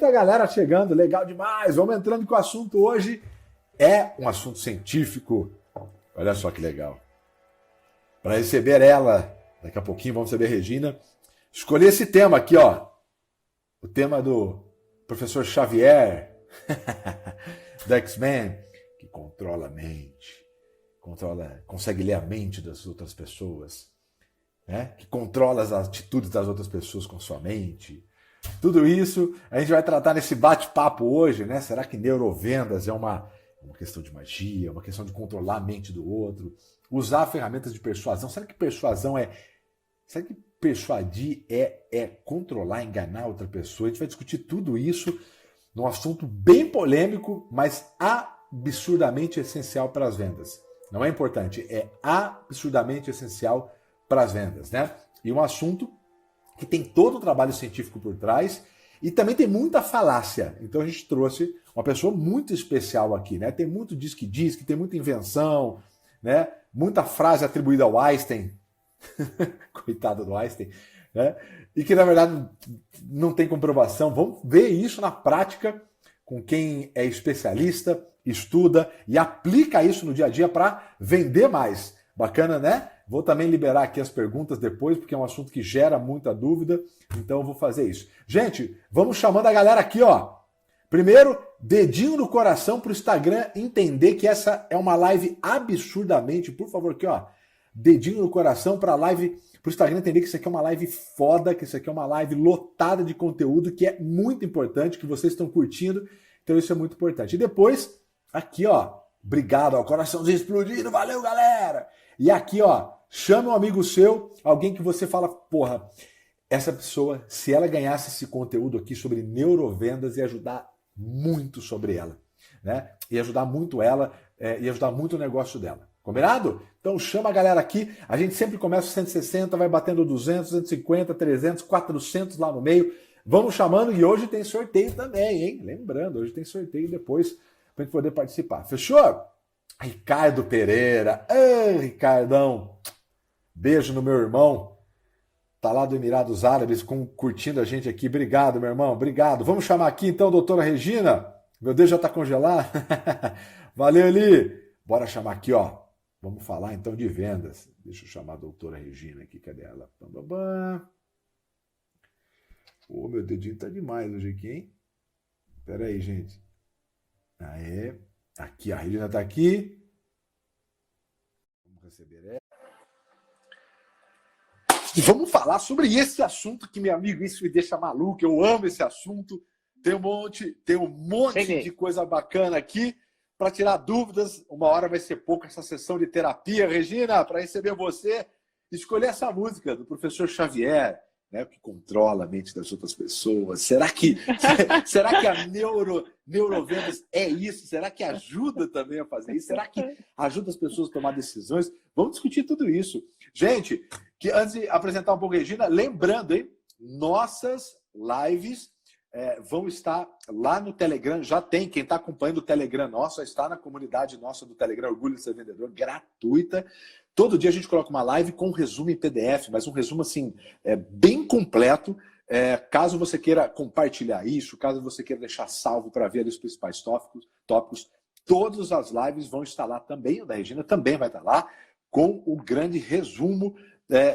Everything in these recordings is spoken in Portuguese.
muita galera chegando, legal demais. Vamos entrando que o assunto hoje é um assunto científico. Olha só que legal. Para receber ela, daqui a pouquinho vamos receber a Regina. Escolhi esse tema aqui, ó. O tema do professor Xavier, da X-Men, que controla a mente, consegue ler a mente das outras pessoas, né? Que controla as atitudes das outras pessoas com sua mente. Tudo isso a gente vai tratar nesse bate-papo hoje, né? Será que neurovendas é uma questão de magia, uma questão de controlar a mente do outro? Usar ferramentas de persuasão. Será que persuadir é controlar, enganar outra pessoa? A gente vai discutir tudo isso num assunto bem polêmico, mas absurdamente essencial para as vendas. Não é importante, é absurdamente essencial para as vendas, né? E um assunto que tem todo o trabalho científico por trás e também tem muita falácia. Então a gente trouxe uma pessoa muito especial aqui, né? Tem muito diz que tem muita invenção, né? Muita frase atribuída ao Einstein, coitado do Einstein, né? E que na verdade não tem comprovação. Vamos ver isso na prática com quem é especialista, estuda e aplica isso no dia a dia para vender mais. Bacana, né? Vou também liberar aqui as perguntas depois, porque é um assunto que gera muita dúvida, então eu vou fazer isso. Gente, vamos chamando a galera aqui, ó. Primeiro, dedinho no coração para o Instagram entender que essa é uma live absurdamente, por favor, aqui, ó. Dedinho no coração para a live, para o Instagram entender que isso aqui é uma live foda, que isso aqui é uma live lotada de conteúdo, que é muito importante, que vocês estão curtindo, então isso é muito importante. E depois, aqui, ó, obrigado, ó, coraçãozinho explodindo, valeu, galera! E aqui, ó, chama um amigo seu, alguém que você fala, porra, essa pessoa, se ela ganhasse esse conteúdo aqui sobre neurovendas, ia ajudar muito sobre ela, né? Ia ajudar muito ela, ia ajudar muito o negócio dela. Combinado? Então chama a galera aqui, a gente sempre começa 160, vai batendo 200, 250, 300, 400 lá no meio. Vamos chamando e hoje tem sorteio também, hein? Lembrando, hoje tem sorteio depois para gente poder participar. Fechou? Ricardo Pereira. Ei, Ricardão. Beijo no meu irmão. Tá lá do Emirados Árabes curtindo a gente aqui. Obrigado, meu irmão. Obrigado. Vamos chamar aqui então a doutora Regina. Meu Deus, já tá congelado. Valeu, Eli. Bora chamar aqui, ó. Vamos falar então de vendas. Deixa eu chamar a doutora Regina aqui. Cadê ela? Bam, bam, bam. Ô, meu dedinho tá demais hoje aqui, hein? Pera aí, gente. Aê. Aqui, a Regina tá aqui. Vamos receber ela. E vamos falar sobre esse assunto que, meu amigo, isso me deixa maluco. Eu amo esse assunto. Tem um monte de coisa bacana aqui para tirar dúvidas. Uma hora vai ser pouco essa sessão de terapia. Regina, para receber você, escolher essa música do professor Xavier, né, que controla a mente das outras pessoas. Será que a neurovendas é isso? Será que ajuda também a fazer isso? Será que ajuda as pessoas a tomar decisões? Vamos discutir tudo isso. Gente, que antes de apresentar um pouco a Regina, lembrando, hein, nossas lives vão estar lá no Telegram. Já tem, quem está acompanhando o Telegram nosso, está na comunidade nossa do Telegram, Orgulho de Ser Vendedor, gratuita. Todo dia a gente coloca uma live com um resumo em PDF, mas um resumo assim, bem completo. Caso você queira compartilhar isso, caso você queira deixar salvo para ver ali os principais tópicos, todas as lives vão estar lá também. O da Regina também vai estar lá, com o grande resumo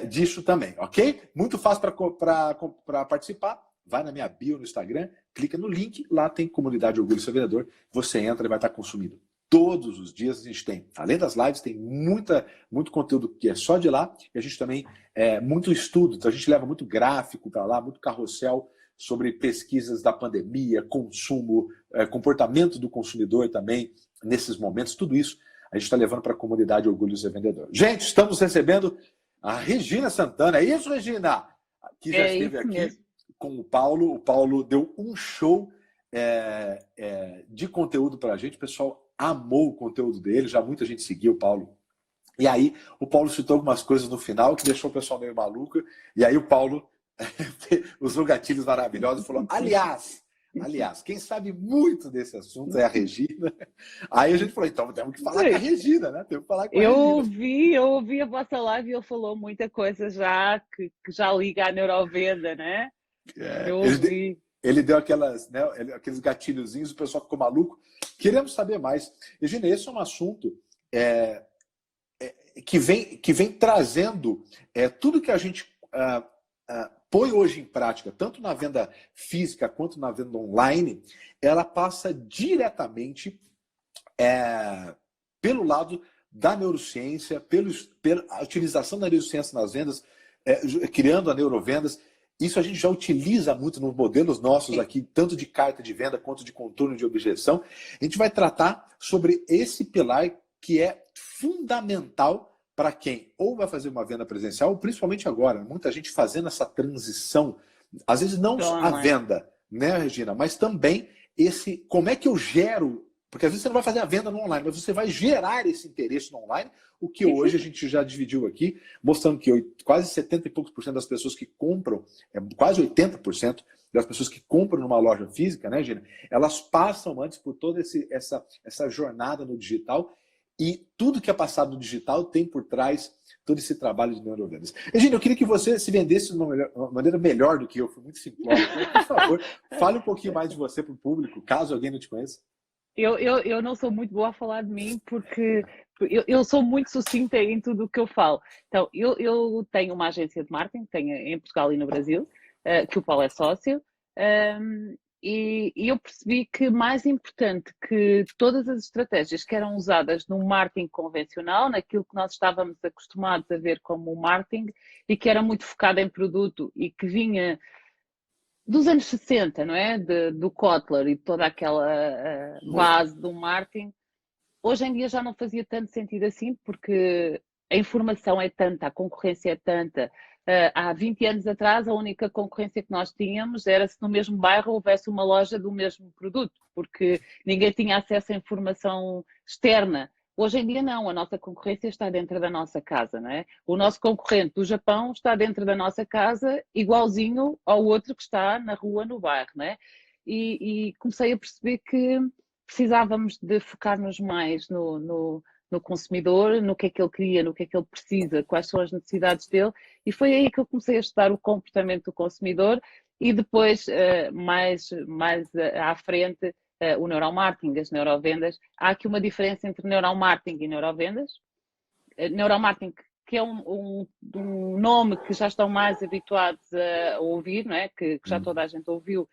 disso também, ok? Muito fácil para participar. Vai na minha bio no Instagram, clica no link, lá tem comunidade Orgulho de Ser Vendedor. Você entra e vai estar consumindo. Todos os dias a gente tem, além das lives, tem muito conteúdo que é só de lá, e a gente também muito estudo, então a gente leva muito gráfico para lá, muito carrossel sobre pesquisas da pandemia, consumo, comportamento do consumidor também, nesses momentos, tudo isso a gente está levando para a comunidade Orgulho de Ser Vendedor. Gente, estamos recebendo a Regina Santana, é isso, Regina? Que já esteve aqui mesmo com o Paulo deu um show de conteúdo para a gente, o pessoal amou o conteúdo dele, já muita gente seguiu o Paulo. E aí, o Paulo citou algumas coisas no final que deixou o pessoal meio maluco. E aí, o Paulo usou gatilhos maravilhosos e falou: aliás, quem sabe muito desse assunto é a Regina. Aí a gente falou: então temos que falar com a Regina, né? Temos que falar com a Regina. Eu ouvi a vossa live e ele falou muita coisa já que já liga à neurovenda, né? Eu ouvi. ele deu aquelas, né, aqueles gatilhozinhos, o pessoal ficou maluco. Queremos saber mais. Regina, esse é um assunto que vem trazendo tudo que a gente põe hoje em prática, tanto na venda física quanto na venda online, ela passa diretamente pelo lado da neurociência, pela utilização da neurociência nas vendas, criando a neurovendas. Isso a gente já utiliza muito nos modelos nossos aqui, tanto de carta de venda quanto de contorno de objeção. A gente vai tratar sobre esse pilar que é fundamental para quem ou vai fazer uma venda presencial, ou principalmente agora, muita gente fazendo essa transição, às vezes não a venda, né, Regina, mas também como é que eu gero, porque às vezes você não vai fazer a venda no online, mas você vai gerar esse interesse no online, o que hoje a gente já dividiu aqui, mostrando que quase 70 e poucos por cento das pessoas que compram, quase 80% das pessoas que compram numa loja física, né, Regina, elas passam antes por toda essa jornada no digital. E tudo que é passado no digital tem por trás todo esse trabalho de neurovendas. Regina, eu queria que você se vendesse de uma maneira melhor do que eu. Fui muito simplório. Por favor, fale um pouquinho mais de você para o público, caso alguém não te conheça. Eu não sou muito boa a falar de mim porque eu sou muito sucinta em tudo o que eu falo. Então, eu tenho uma agência de marketing, tenho em Portugal e no Brasil, que o Paulo é sócio. E eu percebi que mais importante que todas as estratégias que eram usadas no marketing convencional, naquilo que nós estávamos acostumados a ver como marketing, e que era muito focado em produto e que vinha dos anos 60, não é? Do Kotler e toda aquela base do marketing, hoje em dia já não fazia tanto sentido assim, porque a informação é tanta, a concorrência é tanta. Há 20 anos atrás, a única concorrência que nós tínhamos era se no mesmo bairro houvesse uma loja do mesmo produto, porque ninguém tinha acesso à informação externa. Hoje em dia não, a nossa concorrência está dentro da nossa casa, não é? O nosso concorrente do Japão está dentro da nossa casa, igualzinho ao outro que está na rua, no bairro, não é? E comecei a perceber que precisávamos de focar-nos mais no consumidor, no que é que ele queria, no que é que ele precisa, quais são as necessidades dele, e foi aí que eu comecei a estudar o comportamento do consumidor e depois, mais à frente, o neuromarketing, as neurovendas. Há aqui uma diferença entre neuromarketing e neurovendas. Neuromarketing, que é um nome que já estão mais habituados a ouvir, não é? Que já toda a gente ouviu,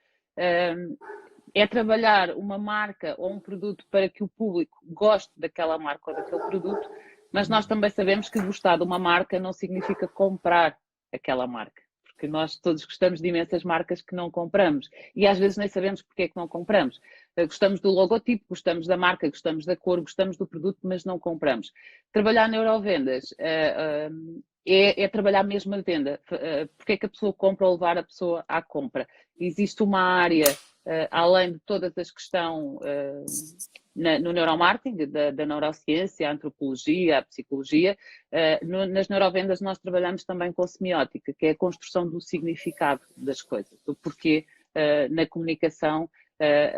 é trabalhar uma marca ou um produto para que o público goste daquela marca ou daquele produto, mas nós também sabemos que gostar de uma marca não significa comprar aquela marca, porque nós todos gostamos de imensas marcas que não compramos e às vezes nem sabemos porque é que não compramos. Gostamos do logotipo, gostamos da marca, gostamos da cor, gostamos do produto, mas não compramos. Trabalhar neurovendas é trabalhar mesmo a venda. Porque é que a pessoa compra ou levar a pessoa à compra? Existe uma área, além de todas as que estão no neuromarketing, da neurociência, a antropologia, a psicologia, nas neurovendas nós trabalhamos também com semiótica, que é a construção do significado das coisas, do porquê na comunicação,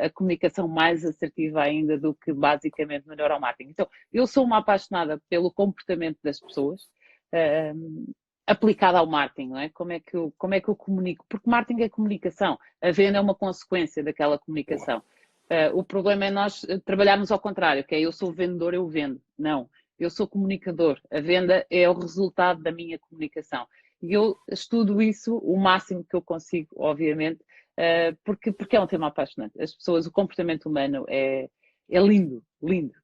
a comunicação mais assertiva ainda do que basicamente no neuromarketing. Então, eu sou uma apaixonada pelo comportamento das pessoas, aplicada ao marketing, não é? Como é que eu comunico? Porque marketing é comunicação, a venda é uma consequência daquela comunicação. O problema é nós trabalharmos ao contrário, que é eu sou vendedor, eu vendo. Não, eu sou comunicador, a venda é o resultado da minha comunicação. E eu estudo isso o máximo que eu consigo, obviamente, porque é um tema apaixonante. As pessoas, o comportamento humano é lindo, lindo.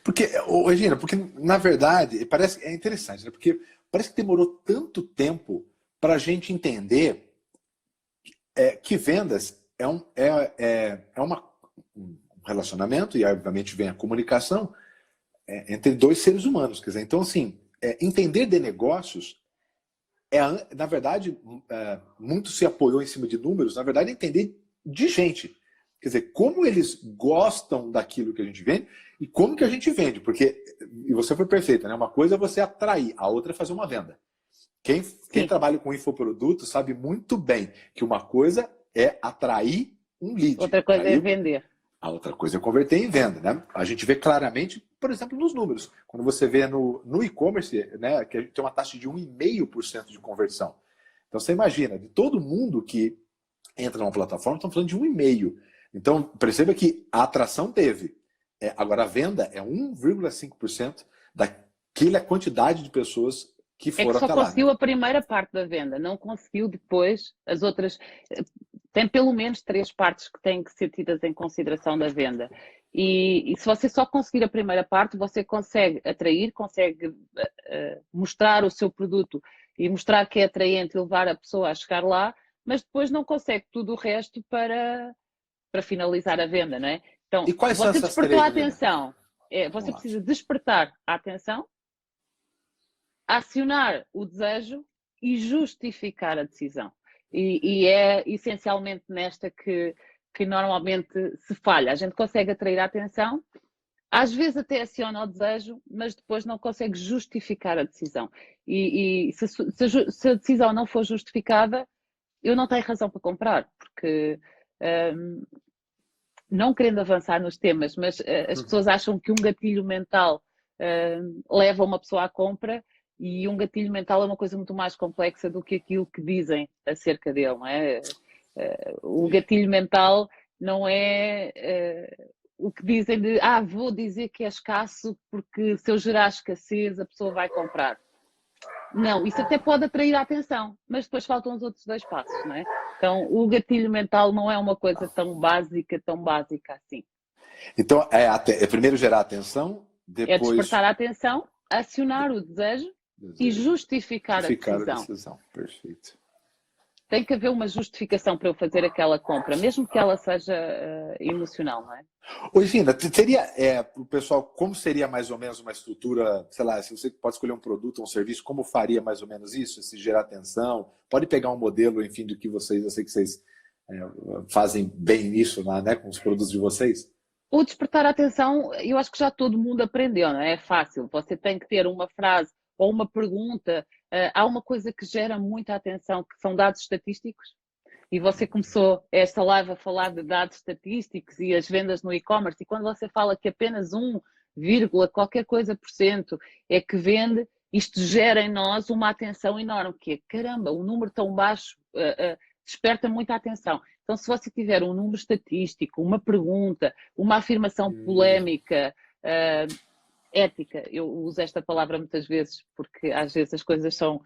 Porque, Regina, porque na verdade, é interessante, né? Porque parece que demorou tanto tempo para a gente entender que vendas é um relacionamento, e obviamente vem a comunicação entre dois seres humanos. Quer dizer, então, assim, entender de negócios na verdade, muito se apoiou em cima de números, na verdade, entender de gente. Quer dizer, como eles gostam daquilo que a gente vende e como que a gente vende. Porque, e você foi perfeita, né? Uma coisa é você atrair, a outra é fazer uma venda. Quem trabalha com infoproduto sabe muito bem que uma coisa é atrair um lead. Outra coisa é vender. A outra coisa é converter em venda, né? A gente vê claramente, por exemplo, nos números. Quando você vê no e-commerce, né, que a gente tem uma taxa de 1,5% de conversão. Então você imagina, de todo mundo que entra numa plataforma, estamos falando de 1,5. Então, perceba que a atração teve. Agora, a venda é 1,5% daquela quantidade de pessoas que É que foram só até lá. conseguiu a primeira parte da venda, não conseguiu depois as outras. Tem pelo menos 3 partes que têm que ser tidas em consideração da venda. E se você só conseguir a primeira parte, você consegue atrair, consegue mostrar o seu produto e mostrar que é atraente e levar a pessoa a chegar lá, mas depois não consegue tudo o resto para finalizar a venda, não é? Então, E quais são você essas despertou três a elementos? atenção. Você Vamos lá. precisa despertar a atenção, acionar o desejo e justificar a decisão. E é essencialmente nesta que normalmente se falha. A gente consegue atrair a atenção, às vezes até aciona o desejo, mas depois não consegue justificar a decisão. E se a decisão não for justificada, eu não tenho razão para comprar, porque não querendo avançar nos temas, mas as pessoas acham que um gatilho mental leva uma pessoa à compra, e um gatilho mental é uma coisa muito mais complexa do que aquilo que dizem acerca dele, não é? O gatilho mental não é o que dizem de vou dizer que é escasso porque se eu gerar escassez a pessoa vai comprar. Não, isso até pode atrair a atenção, mas depois faltam os outros 2 passos, não é? Então, o gatilho mental não é uma coisa tão básica assim. Então, primeiro gerar atenção, É depois despertar a atenção, acionar o desejo e justificar a justificar a decisão. decisão. Perfeito. Tem que haver uma justificação para eu fazer aquela compra, mesmo que ela seja emocional, não é? Oi, Gina, seria para o pessoal, como seria mais ou menos uma estrutura, sei lá, se você pode escolher um produto ou um serviço, como faria mais ou menos isso, se gerar atenção? Pode pegar um modelo, enfim, do que vocês, eu sei que vocês fazem bem isso, né, com os produtos de vocês. O despertar a atenção, eu acho que já todo mundo aprendeu, não é? É fácil. Você tem que ter uma frase ou uma pergunta. Há uma coisa que gera muita atenção, que são dados estatísticos. E você começou esta live a falar de dados estatísticos e as vendas no e-commerce. E quando você fala que apenas 1, qualquer coisa por cento é que vende, isto gera em nós uma atenção enorme, que é, caramba, um número tão baixo desperta muita atenção. Então, se você tiver um número estatístico, uma pergunta, uma afirmação polémica, ética, eu uso esta palavra muitas vezes, porque às vezes as coisas são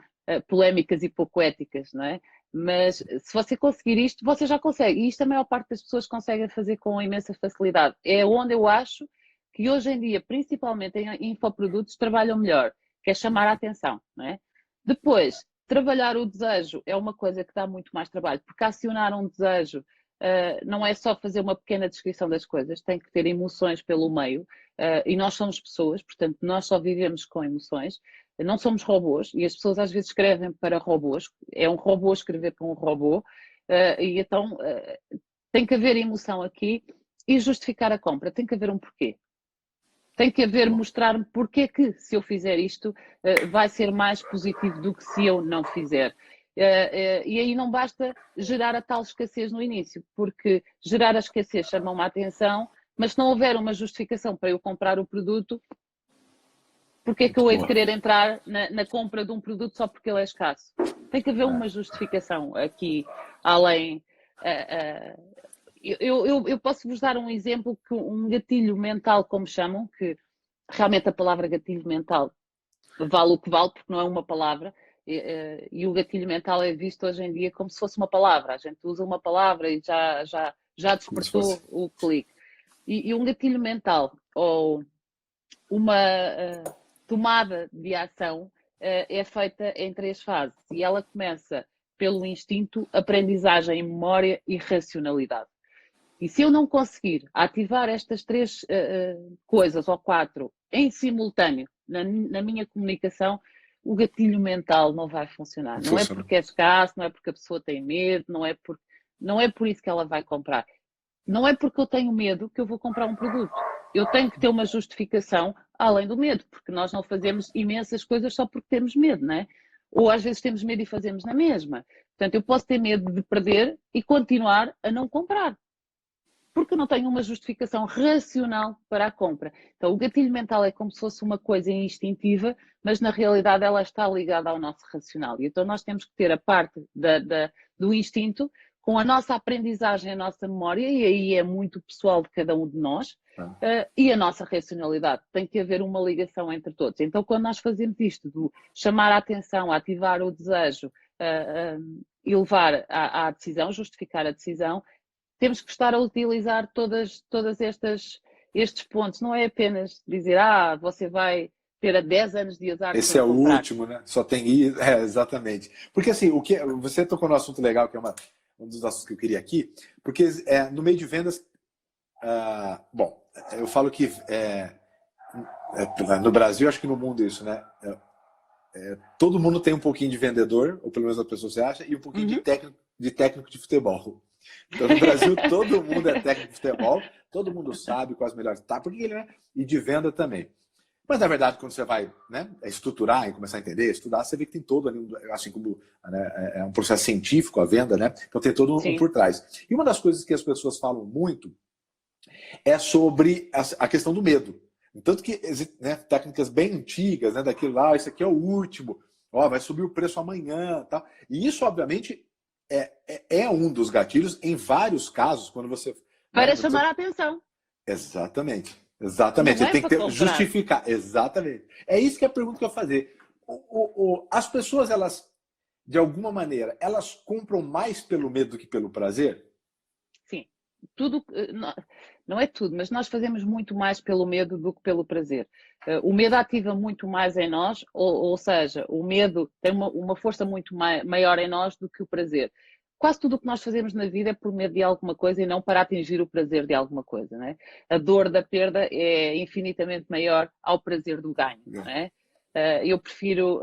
polémicas e pouco éticas, não é? Mas se você conseguir isto, você já consegue. E isto a maior parte das pessoas conseguem fazer com imensa facilidade. É onde eu acho que hoje em dia, principalmente em infoprodutos, trabalham melhor, que é chamar a atenção, não é? Depois, trabalhar o desejo é uma coisa que dá muito mais trabalho, porque acionar um desejo não é só fazer uma pequena descrição das coisas, tem que ter emoções pelo meio, e nós somos pessoas, portanto, nós só vivemos com emoções, não somos robôs, e as pessoas às vezes escrevem para robôs, é um robô escrever para um robô, e então tem que haver emoção aqui e justificar a compra, tem que haver um porquê. Tem que haver mostrar-me porque que, se eu fizer isto, vai ser mais positivo do que se eu não fizer. E aí não basta gerar a tal escassez no início, porque gerar a escassez chama-me a atenção, mas se não houver uma justificação para eu comprar o produto, porque é que eu hei de querer entrar na compra de um produto só porque ele é escasso? Tem que haver uma justificação aqui, além... Eu posso vos dar um exemplo, que um gatilho mental, como chamam, que realmente a palavra gatilho mental vale o que vale, porque não é uma palavra, e o gatilho mental é visto hoje em dia como se fosse uma palavra. A gente usa uma palavra e já despertou o clique. E um gatilho mental, ou uma tomada de ação, é feita em 3 fases. E ela começa pelo instinto, aprendizagem, memória e racionalidade. E se eu não conseguir ativar estas 3 coisas, ou 4, em simultâneo, na minha comunicação, o gatilho mental não vai funcionar. Não é porque é escasso, não é porque a pessoa tem medo, não é por isso que ela vai comprar. Não é porque eu tenho medo que eu vou comprar um produto. Eu tenho que ter uma justificação além do medo, porque nós não fazemos imensas coisas só porque temos medo, não é? Ou às vezes temos medo e fazemos na mesma. Portanto, eu posso ter medo de perder e continuar a não comprar, porque não tenho uma justificação racional para a compra. Então, o gatilho mental é como se fosse uma coisa instintiva, mas na realidade ela está ligada ao nosso racional. E então nós temos que ter a parte do instinto com a nossa aprendizagem, a nossa memória, e aí é muito pessoal de cada um de nós, e a nossa racionalidade. Tem que haver uma ligação entre todos. Então, quando nós fazemos isto, do chamar a atenção, ativar o desejo e levar à decisão, justificar a decisão, temos que estar a utilizar todas estes pontos. Não é apenas dizer, você vai ter a 10 anos de azar. Esse é o último, né? Só tem isso. Exatamente. Porque assim, você tocou no assunto legal, que é um dos assuntos que eu queria aqui, porque no meio de vendas, bom, eu falo que no Brasil, acho que no mundo isso, né? Todo mundo tem um pouquinho de vendedor, ou pelo menos a pessoa se acha, e um pouquinho de técnico de futebol. Então, no Brasil, todo mundo é técnico de futebol, todo mundo sabe quais melhores táticas, né? E de venda também. Mas, na verdade, quando você vai, né, estruturar e começar a entender, estudar, você vê que tem todo ali, assim como, né, é um processo científico a venda, né? Então tem todo um por trás. E uma das coisas que as pessoas falam muito é sobre a questão do medo. Tanto que existem, né, técnicas bem antigas, né, daquilo lá, isso aqui é o último, vai subir o preço amanhã, tá? E isso, obviamente, é um dos gatilhos em vários casos, quando você... Para chamar a atenção. Exatamente. Exatamente, você tem que justificar. Exatamente. É isso que é a pergunta que eu ia fazer. As pessoas, elas, de alguma maneira, elas compram mais pelo medo do que pelo prazer? Sim. Tudo, não é tudo, mas nós fazemos muito mais pelo medo do que pelo prazer. O medo ativa muito mais em nós, ou seja, o medo tem uma força muito maior em nós do que o prazer. Quase tudo o que nós fazemos na vida é por medo de alguma coisa e não para atingir o prazer de alguma coisa, não é? A dor da perda é infinitamente maior ao prazer do ganho, não é? Eu prefiro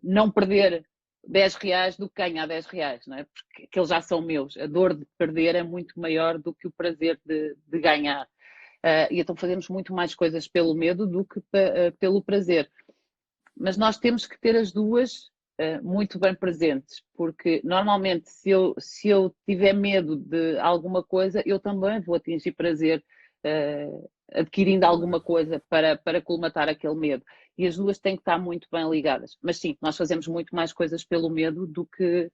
não perder 10 reais do que ganhar 10 reais, não é? Porque eles já são meus. A dor de perder é muito maior do que o prazer de ganhar. E então fazemos muito mais coisas pelo medo do que pelo prazer. Mas nós temos que ter as duas muito bem presentes, porque normalmente se eu tiver medo de alguma coisa, eu também vou atingir prazer adquirindo alguma coisa para colmatar aquele medo. E as duas têm que estar muito bem ligadas. Mas sim, nós fazemos muito mais coisas pelo medo do que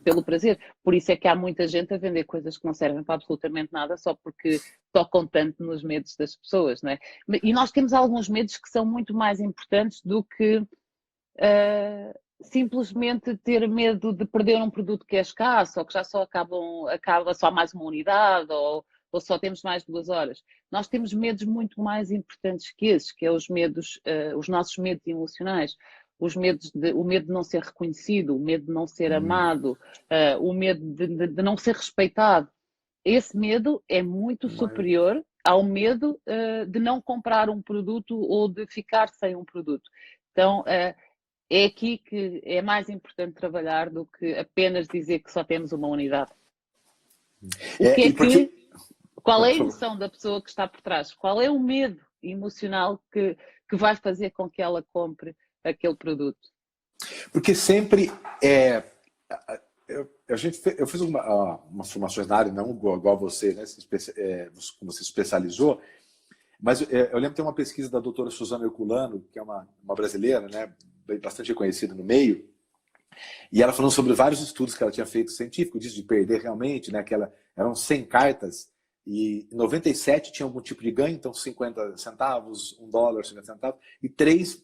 pelo prazer. Por isso é que há muita gente a vender coisas que não servem para absolutamente nada só porque tocam tanto nos medos das pessoas, não é? E nós temos alguns medos que são muito mais importantes do que simplesmente ter medo de perder um produto que é escasso, ou que já só acaba só mais uma unidade, ou só temos mais 2 horas. Nós temos medos muito mais importantes que esses, que é os nossos medos emocionais. O medo de não ser reconhecido, o medo de não ser amado, o medo de não ser respeitado. Esse medo é muito superior ao medo de não comprar um produto ou de ficar sem um produto. Então, é aqui que é mais importante trabalhar do que apenas dizer que só temos uma unidade. Qual é a emoção da pessoa que está por trás? Qual é o medo emocional que vai fazer com que ela compre aquele produto? Porque sempre eu fiz umas formações na área, não igual você, né? Como você se especializou, mas eu lembro que tem uma pesquisa da doutora Suzana Herculano, que é uma brasileira, né? Bastante reconhecida no meio, e ela falando sobre vários estudos que ela tinha feito científico disso, de perder realmente, né? Eram 100 cartas, e 97 tinha algum tipo de ganho, então 50 centavos, $1, 50 centavos, e 3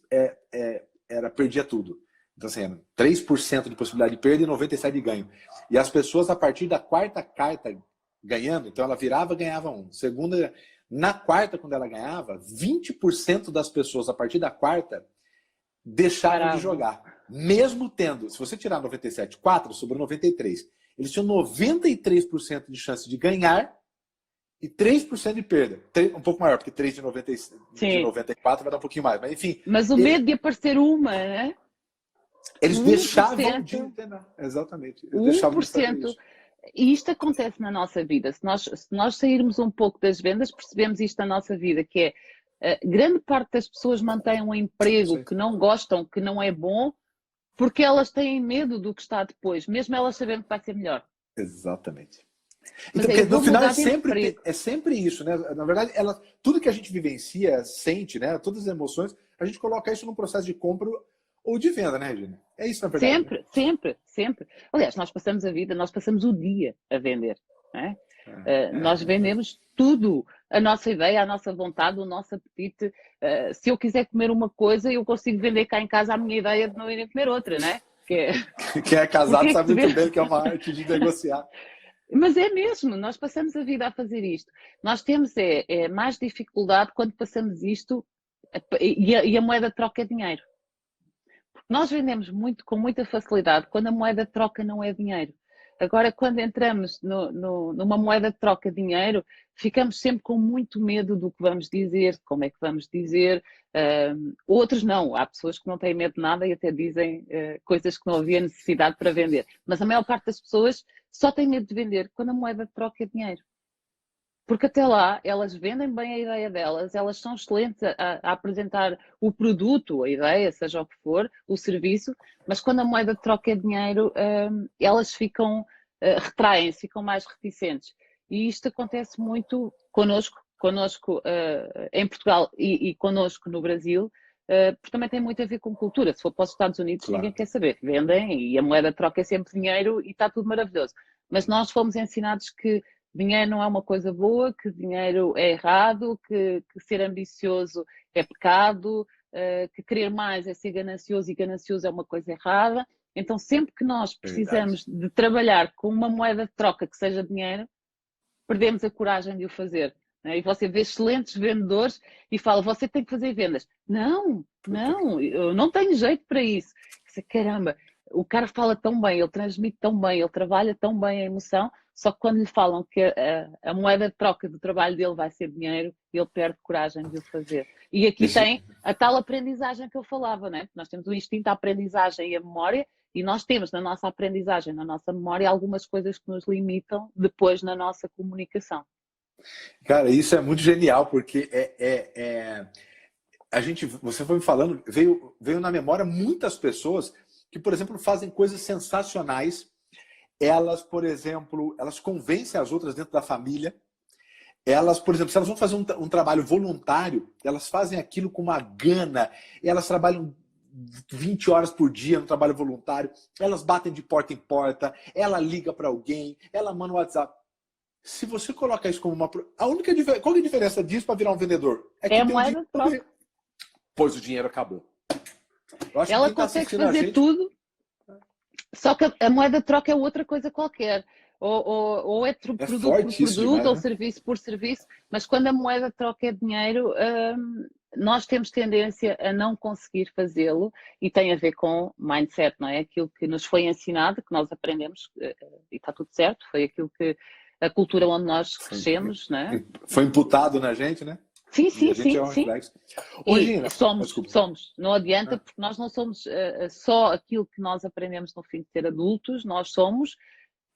perdia tudo. Então, assim, 3% de possibilidade de perda e 97% de ganho. E as pessoas, a partir da 4ª carta ganhando, então ela virava e ganhava 1. Segunda, na 4ª, quando ela ganhava, 20% das pessoas, a partir da 4ª, deixaram de jogar. Mesmo tendo, se você tirar 97, 4 sobre 93, eles tinham 93% de chance de ganhar e 3% de perda. Um pouco maior, porque 3 de 94 vai dar um pouquinho mais. Mas enfim. Mas o medo de aparecer uma, né? Eles deixavam de entender. Exatamente. Eles deixavam de fazer isso. E isto acontece na nossa vida. Se nós sairmos um pouco das vendas, percebemos isto na nossa vida, que é grande parte das pessoas mantém um emprego que não gostam, que não é bom, porque elas têm medo do que está depois, mesmo elas sabendo que vai ser melhor. Exatamente. Então, porque no final é sempre isso, né? Na verdade, tudo que a gente vivencia, sente, né? Todas as emoções, a gente coloca isso num processo de compra ou de venda, né, Regina? É isso, na verdade. Né? Sempre, sempre, sempre. Aliás, nós passamos a vida, nós passamos o dia a vender, não é? Nós vendemos tudo, a nossa ideia, a nossa vontade, o nosso apetite. Se eu quiser comer uma coisa, eu consigo vender cá em casa a minha ideia de não ir comer outra, não é? Quem é casado sabe muito vende? bem que é uma arte de negociar. Mas é mesmo, nós passamos a vida a fazer isto. Nós temos mais dificuldade quando passamos isto e a moeda de troca é dinheiro. Nós vendemos muito, com muita facilidade quando a moeda de troca não é dinheiro. Agora, quando entramos numa moeda de troca de dinheiro, ficamos sempre com muito medo do que vamos dizer, como é que vamos dizer. Outros não. Há pessoas que não têm medo de nada e até dizem coisas que não havia necessidade para vender. Mas a maior parte das pessoas só tem medo de vender quando a moeda de troca é dinheiro. Porque até lá, elas vendem bem a ideia delas, elas são excelentes a apresentar o produto, a ideia, seja o que for, o serviço, mas quando a moeda de troca é dinheiro, elas retraem-se, ficam mais reticentes. E isto acontece muito connosco em Portugal e connosco no Brasil, porque também tem muito a ver com cultura. Se for para os Estados Unidos, Claro. ninguém quer saber. Vendem e a moeda de troca é sempre dinheiro e está tudo maravilhoso. Mas nós fomos ensinados que dinheiro não é uma coisa boa, que dinheiro é errado, que ser ambicioso é pecado, que querer mais é ser ganancioso e ganancioso é uma coisa errada. Então, sempre que nós precisamos de trabalhar com uma moeda de troca que seja dinheiro, perdemos a coragem de o fazer. Né? E você vê excelentes vendedores e fala, você tem que fazer vendas. Não, eu não tenho jeito para isso. Caramba, o cara fala tão bem, ele transmite tão bem, ele trabalha tão bem a emoção, só que quando lhe falam que a moeda de troca do trabalho dele vai ser dinheiro, ele perde coragem de o fazer. E aqui tem a tal aprendizagem que eu falava, né? Nós temos o instinto, a aprendizagem e a memória, e nós temos na nossa aprendizagem, na nossa memória, algumas coisas que nos limitam depois na nossa comunicação. Cara, isso é muito genial, porque você foi me falando, veio na memória muitas pessoas que, por exemplo, fazem coisas sensacionais. Elas, por exemplo, elas convencem as outras dentro da família. Elas, por exemplo, se elas vão fazer um trabalho voluntário, elas fazem aquilo com uma gana. Elas trabalham 20 horas por dia no trabalho voluntário. Elas batem de porta em porta. Ela liga para alguém. Ela manda um WhatsApp. Se você coloca isso como uma... Qual é a diferença disso para virar um vendedor? É a moeda de troca. Pois o dinheiro acabou. Ela consegue fazer tudo. Só que a moeda de troca é outra coisa qualquer. Ou é produto por produto, ou serviço por serviço. Mas quando a moeda de troca é dinheiro, nós temos tendência a não conseguir fazê-lo e tem a ver com mindset, não é? Aquilo que nos foi ensinado, que nós aprendemos, e está tudo certo, foi aquilo que a cultura onde nós crescemos, não é? Foi imputado na gente, né? Sim. Hoje, somos. Não adianta, porque nós não somos só aquilo que nós aprendemos no fim de ser adultos, nós somos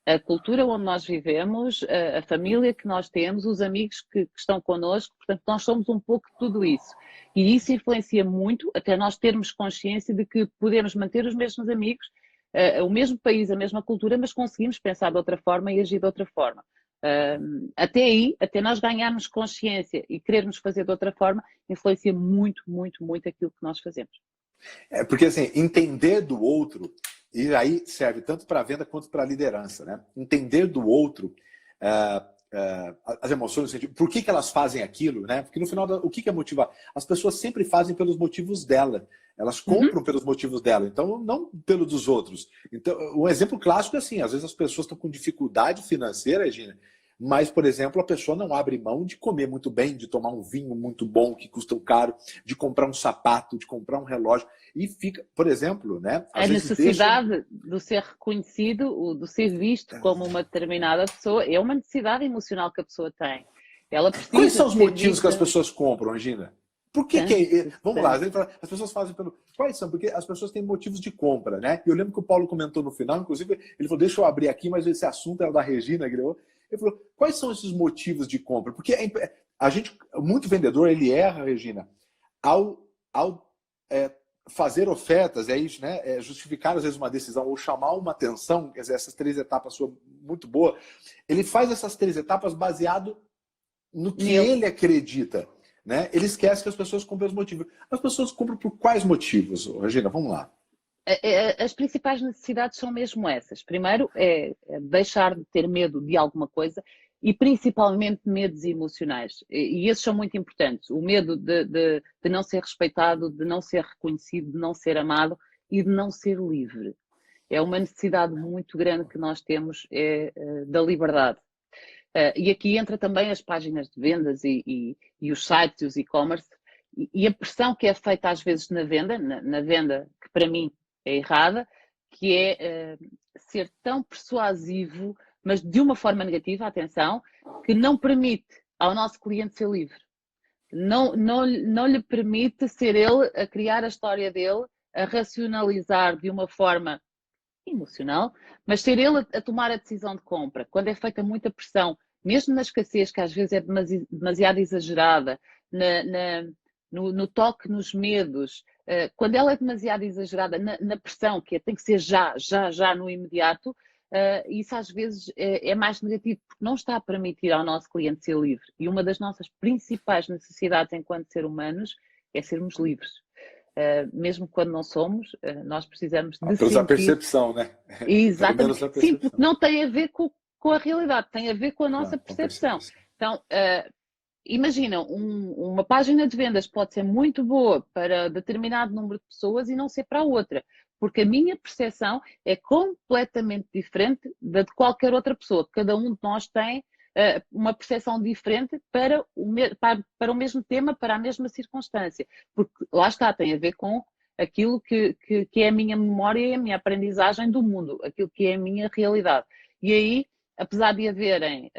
a cultura onde nós vivemos, a família que nós temos, os amigos que estão connosco, portanto, nós somos um pouco de tudo isso. E isso influencia muito, até nós termos consciência de que podemos manter os mesmos amigos, o mesmo país, a mesma cultura, mas conseguimos pensar de outra forma e agir de outra forma. Até aí, até nós ganharmos consciência e querermos fazer de outra forma, influencia muito, muito, muito aquilo que nós fazemos. Porque assim, entender do outro, e aí serve tanto para a venda quanto para a liderança, né? Entender do outro, as emoções, por que elas fazem aquilo, né? Porque no final, o que é motivar? As pessoas sempre fazem pelos motivos dela. Elas compram pelos motivos dela, então não pelo dos outros. Então, um exemplo clássico é assim, às vezes as pessoas estão com dificuldade financeira, Regina, mas, por exemplo, a pessoa não abre mão de comer muito bem, de tomar um vinho muito bom que custa caro, de comprar um sapato, de comprar um relógio. E fica, por exemplo, né? A necessidade de ser reconhecido, de ser visto como uma determinada pessoa, é uma necessidade emocional que a pessoa tem. Ela precisa. Quais são os motivos que as pessoas compram, Regina? Por que vamos lá, as pessoas fazem pelo... Quais são? Porque as pessoas têm motivos de compra, né? E eu lembro que o Paulo comentou no final, inclusive, ele falou, deixa eu abrir aqui, mas esse assunto é o da Regina, ele falou, quais são esses motivos de compra? Porque muito vendedor, ele erra, Regina, ao fazer ofertas, é isso, né? Justificar, às vezes, uma decisão ou chamar uma atenção, quer dizer, essas 3 etapas são muito boas. Ele faz essas 3 etapas baseado no que ele acredita. Né? Ele esquece que as pessoas compram os motivos. As pessoas compram por quais motivos, Regina? Vamos lá. As principais necessidades são mesmo essas. Primeiro é deixar de ter medo de alguma coisa e principalmente medos emocionais. E esses são muito importantes. O medo de não ser respeitado, de não ser reconhecido, de não ser amado e de não ser livre. É uma necessidade muito grande que nós temos da liberdade. E aqui entra também as páginas de vendas e os sites e os e-commerce e a pressão que é feita às vezes na venda, na venda que para mim é errada, que é ser tão persuasivo, mas de uma forma negativa, atenção, que não permite ao nosso cliente ser livre. Não lhe permite ser ele a criar a história dele, a racionalizar de uma forma emocional, mas ser ele a tomar a decisão de compra. Quando é feita muita pressão, mesmo na escassez, que às vezes é demasiado exagerada, no toque, nos medos, quando ela é demasiado exagerada na pressão, que tem que ser já, no imediato, isso às vezes é mais negativo, porque não está a permitir ao nosso cliente ser livre. E uma das nossas principais necessidades enquanto seres humanos é sermos livres. Mesmo quando não somos, nós precisamos de Pela sentir... percepção, né? Exatamente. Sim, porque não tem a ver com a realidade, tem a ver com a nossa percepção. Então, imagina, uma página de vendas pode ser muito boa para determinado número de pessoas e não ser para outra, porque a minha percepção é completamente diferente da de qualquer outra pessoa. Cada um de nós tem uma percepção diferente para o mesmo tema, para a mesma circunstância, porque lá está, tem a ver com aquilo que é a minha memória e a minha aprendizagem do mundo, aquilo que é a minha realidade. E aí, apesar de haverem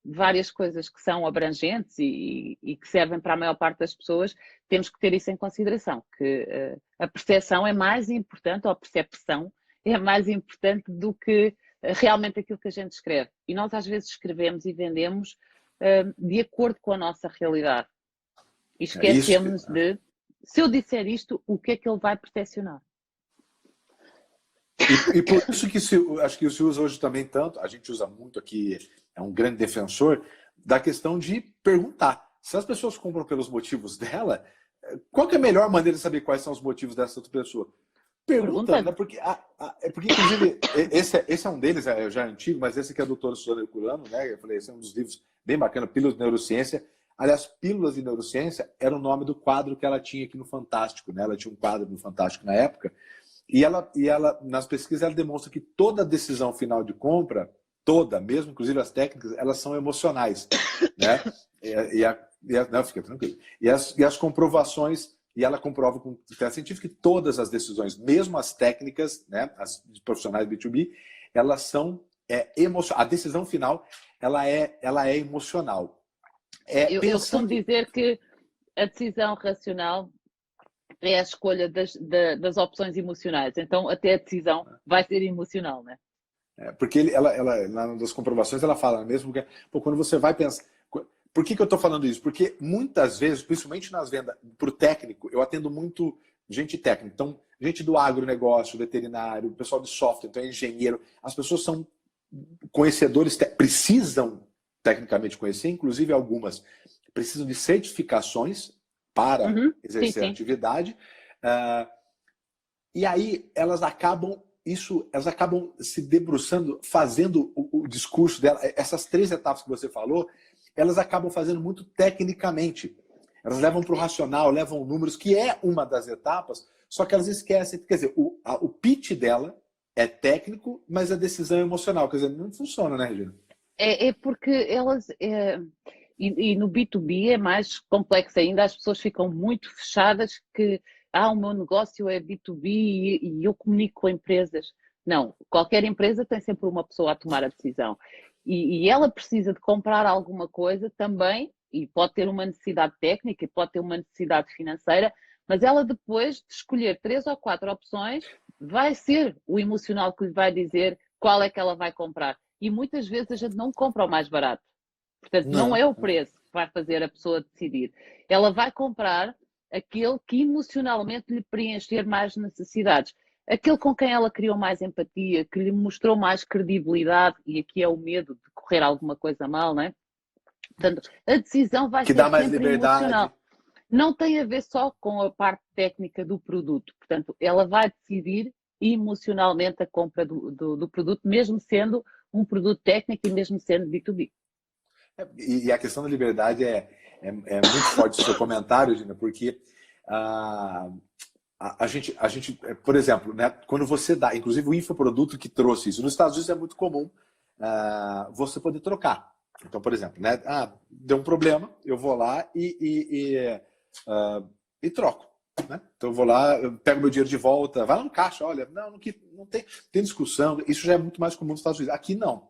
várias coisas que são abrangentes e que servem para a maior parte das pessoas, temos que ter isso em consideração, que a percepção é mais importante, ou a percepção é mais importante do que realmente aquilo que a gente escreve. E nós às vezes escrevemos e vendemos de acordo com a nossa realidade. E esquecemos de, se eu disser isto, o que é que ele vai percepcionar? E por isso que acho que se usa hoje também tanto, a gente usa muito aqui, é um grande defensor, da questão de perguntar. Se as pessoas compram pelos motivos dela, qual que é a melhor maneira de saber quais são os motivos dessa outra pessoa? Perguntando, né? Porque inclusive, esse é um deles, já é antigo, mas esse aqui é a doutora Suzana Herculano, né? Eu falei, esse é um dos livros bem bacana, Pílulas de Neurociência. Aliás, Pílulas de Neurociência era o nome do quadro que ela tinha aqui no Fantástico, né? Ela tinha um quadro no Fantástico na época, e ela nas pesquisas, ela demonstra que toda decisão final de compra, mesmo inclusive as técnicas, elas são emocionais, né? Não, fica tranquilo. E as comprovações, e ela comprova com teste científico que todas as decisões, mesmo as técnicas, né, as profissionais B2B, elas são emocionais. A decisão final, ela é emocional. Eu costumo dizer que a decisão racional é a escolha das opções emocionais. Então, até a decisão vai ser emocional, né? Porque ela, nas das comprovações, ela fala mesmo que quando você vai pensar... Por que eu estou falando isso? Porque muitas vezes, principalmente nas vendas para o técnico, eu atendo muito gente técnica. Então, gente do agronegócio, veterinário, pessoal de software, então engenheiro. As pessoas são conhecedores, precisam tecnicamente conhecer, inclusive algumas precisam de certificações para exercer a atividade. E aí elas acabam se debruçando, fazendo o discurso dela. Essas 3 etapas que você falou, elas acabam fazendo muito tecnicamente. Elas levam para o racional, levam números, que é uma das etapas, só que elas esquecem. Quer dizer, o pitch dela é técnico, mas a decisão é emocional. Quer dizer, não funciona, né, Regina? É porque elas... E no B2B é mais complexo ainda, as pessoas ficam muito fechadas que o meu negócio é B2B e eu comunico com empresas. Não, qualquer empresa tem sempre uma pessoa a tomar a decisão. E ela precisa de comprar alguma coisa também, e pode ter uma necessidade técnica, e pode ter uma necessidade financeira, mas ela depois de escolher 3 ou 4 opções, vai ser o emocional que lhe vai dizer qual é que ela vai comprar. E muitas vezes a gente não compra o mais barato. Portanto, não é o preço que vai fazer a pessoa decidir. Ela vai comprar aquele que emocionalmente lhe preencher mais necessidades. Aquele com quem ela criou mais empatia, que lhe mostrou mais credibilidade, e aqui é o medo de correr alguma coisa mal, não é? Portanto, a decisão vai ser dá mais sempre liberdade. emocional. não tem a ver só com a parte técnica do produto. Portanto, ela vai decidir emocionalmente a compra do produto, mesmo sendo um produto técnico e mesmo sendo B2B. E a questão da liberdade é muito forte o seu comentário, Gina, porque ah, a gente, por exemplo, né, quando você dá, inclusive o infoproduto que trouxe isso, nos Estados Unidos é muito comum você poder trocar. Então, por exemplo, né, deu um problema, eu vou lá e troco. Né? Então eu vou lá, eu pego meu dinheiro de volta, vai lá no caixa, olha, não tem discussão, isso já é muito mais comum nos Estados Unidos. Aqui não.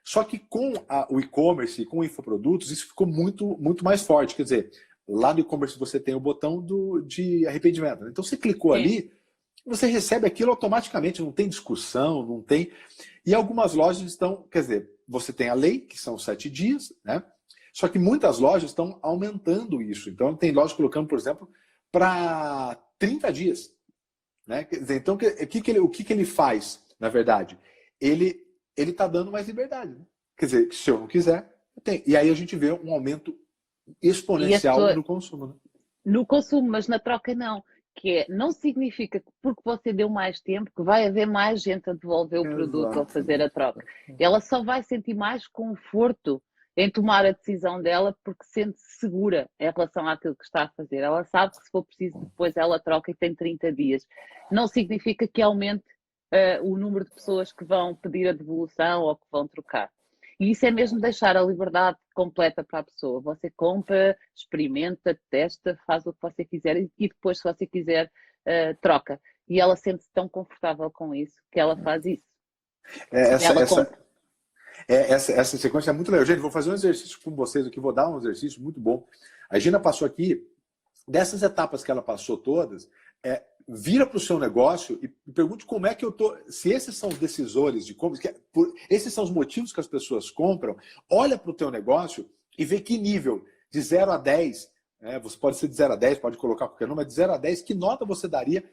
Só que com o e-commerce, com infoprodutos, isso ficou muito, muito mais forte. Quer dizer, lá no e-commerce você tem o botão de arrependimento. Né? Então você clicou ali, você recebe aquilo automaticamente, não tem discussão, não tem. E algumas lojas estão, quer dizer, você tem a lei, que são 7 dias, né? Só que muitas lojas estão aumentando isso. Então tem lojas colocando, por exemplo, para 30 dias. Né? Quer dizer, então, o que ele faz, na verdade? Ele está dando mais liberdade. Né? Quer dizer, se eu não quiser, eu tenho. E aí a gente vê um aumento exponencial no consumo. Né? No consumo, mas na troca não. Não significa que porque você deu mais tempo que vai haver mais gente a devolver o produto ou fazer a troca. Ela só vai sentir mais conforto em tomar a decisão dela porque sente-se segura em relação àquilo que está a fazer. Ela sabe que se for preciso depois ela troca e tem 30 dias. Não significa que aumente o número de pessoas que vão pedir a devolução ou que vão trocar. E isso é mesmo deixar a liberdade completa para a pessoa. Você compra, experimenta, testa, faz o que você quiser e depois, se você quiser, troca. E ela sente-se tão confortável com isso que ela faz isso. Essa sequência é muito legal. Gente, vou fazer um exercício com vocês aqui, vou dar um exercício muito bom. A Gina passou aqui, dessas etapas que ela passou todas, vira para o seu negócio e pergunte como é que eu tô. Se esses são os decisores de compra, esses são os motivos que as pessoas compram, olha para o teu negócio e vê que nível, de 0 a 10, você pode ser de 0 a 10, pode colocar qualquer número, mas de 0 a 10, que nota você daria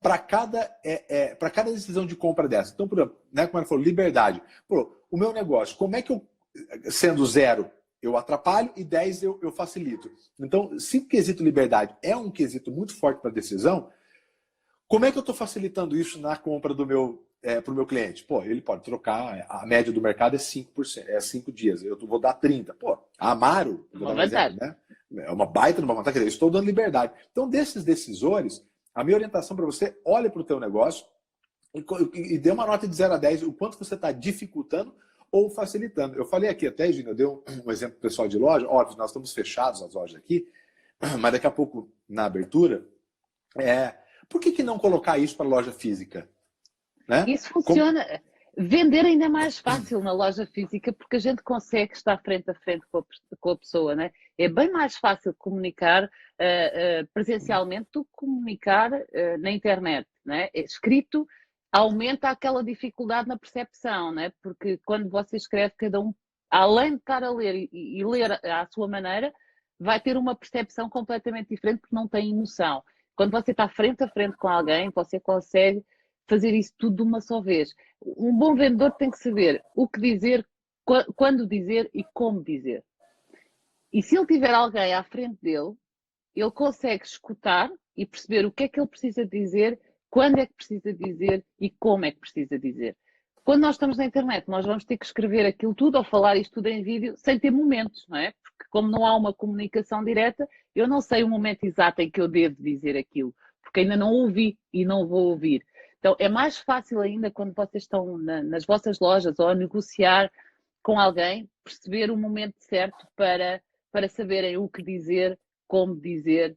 para cada decisão de compra dessa? Então, por exemplo, né, como ela falou, liberdade. Pô, o meu negócio, como é que eu, sendo 0, eu atrapalho e 10 eu facilito? Então, se o quesito liberdade é um quesito muito forte para a decisão, como é que eu estou facilitando isso na compra do para o meu cliente? Pô, ele pode trocar, a média do mercado é 5%, 5 dias, eu vou dar 30. Pô, a Amaro, vou dar um exemplo, né? É uma baita numa vantagem, quer dizer, eu estou dando liberdade. Então, desses decisores, a minha orientação para você, olhe para o teu negócio e dê uma nota de 0 a 10, o quanto você está dificultando ou facilitando. Eu falei aqui até, Gina, eu dei um exemplo pro pessoal de loja, óbvio, nós estamos fechados as lojas aqui, mas daqui a pouco, na abertura, por que não colocar isso para loja física? Né? Isso funciona. Vender ainda é mais fácil na loja física porque a gente consegue estar frente a frente com a pessoa, né? É bem mais fácil comunicar presencialmente do que comunicar na internet, né? Escrito aumenta aquela dificuldade na percepção, né? Porque quando você escreve, cada um, além de estar a ler e ler à sua maneira, vai ter uma percepção completamente diferente porque não tem emoção. Quando você está frente a frente com alguém, você consegue fazer isso tudo de uma só vez. Um bom vendedor tem que saber o que dizer, quando dizer e como dizer. E se ele tiver alguém à frente dele, ele consegue escutar e perceber o que é que ele precisa dizer, quando é que precisa dizer e como é que precisa dizer. Quando nós estamos na internet, nós vamos ter que escrever aquilo tudo ou falar isto tudo em vídeo sem ter momentos, não é? Porque como não há uma comunicação direta, eu não sei o momento exato em que eu devo dizer aquilo, porque ainda não ouvi e não vou ouvir. Então, é mais fácil ainda quando vocês estão nas vossas lojas ou a negociar com alguém, perceber o momento certo para saberem o que dizer, como dizer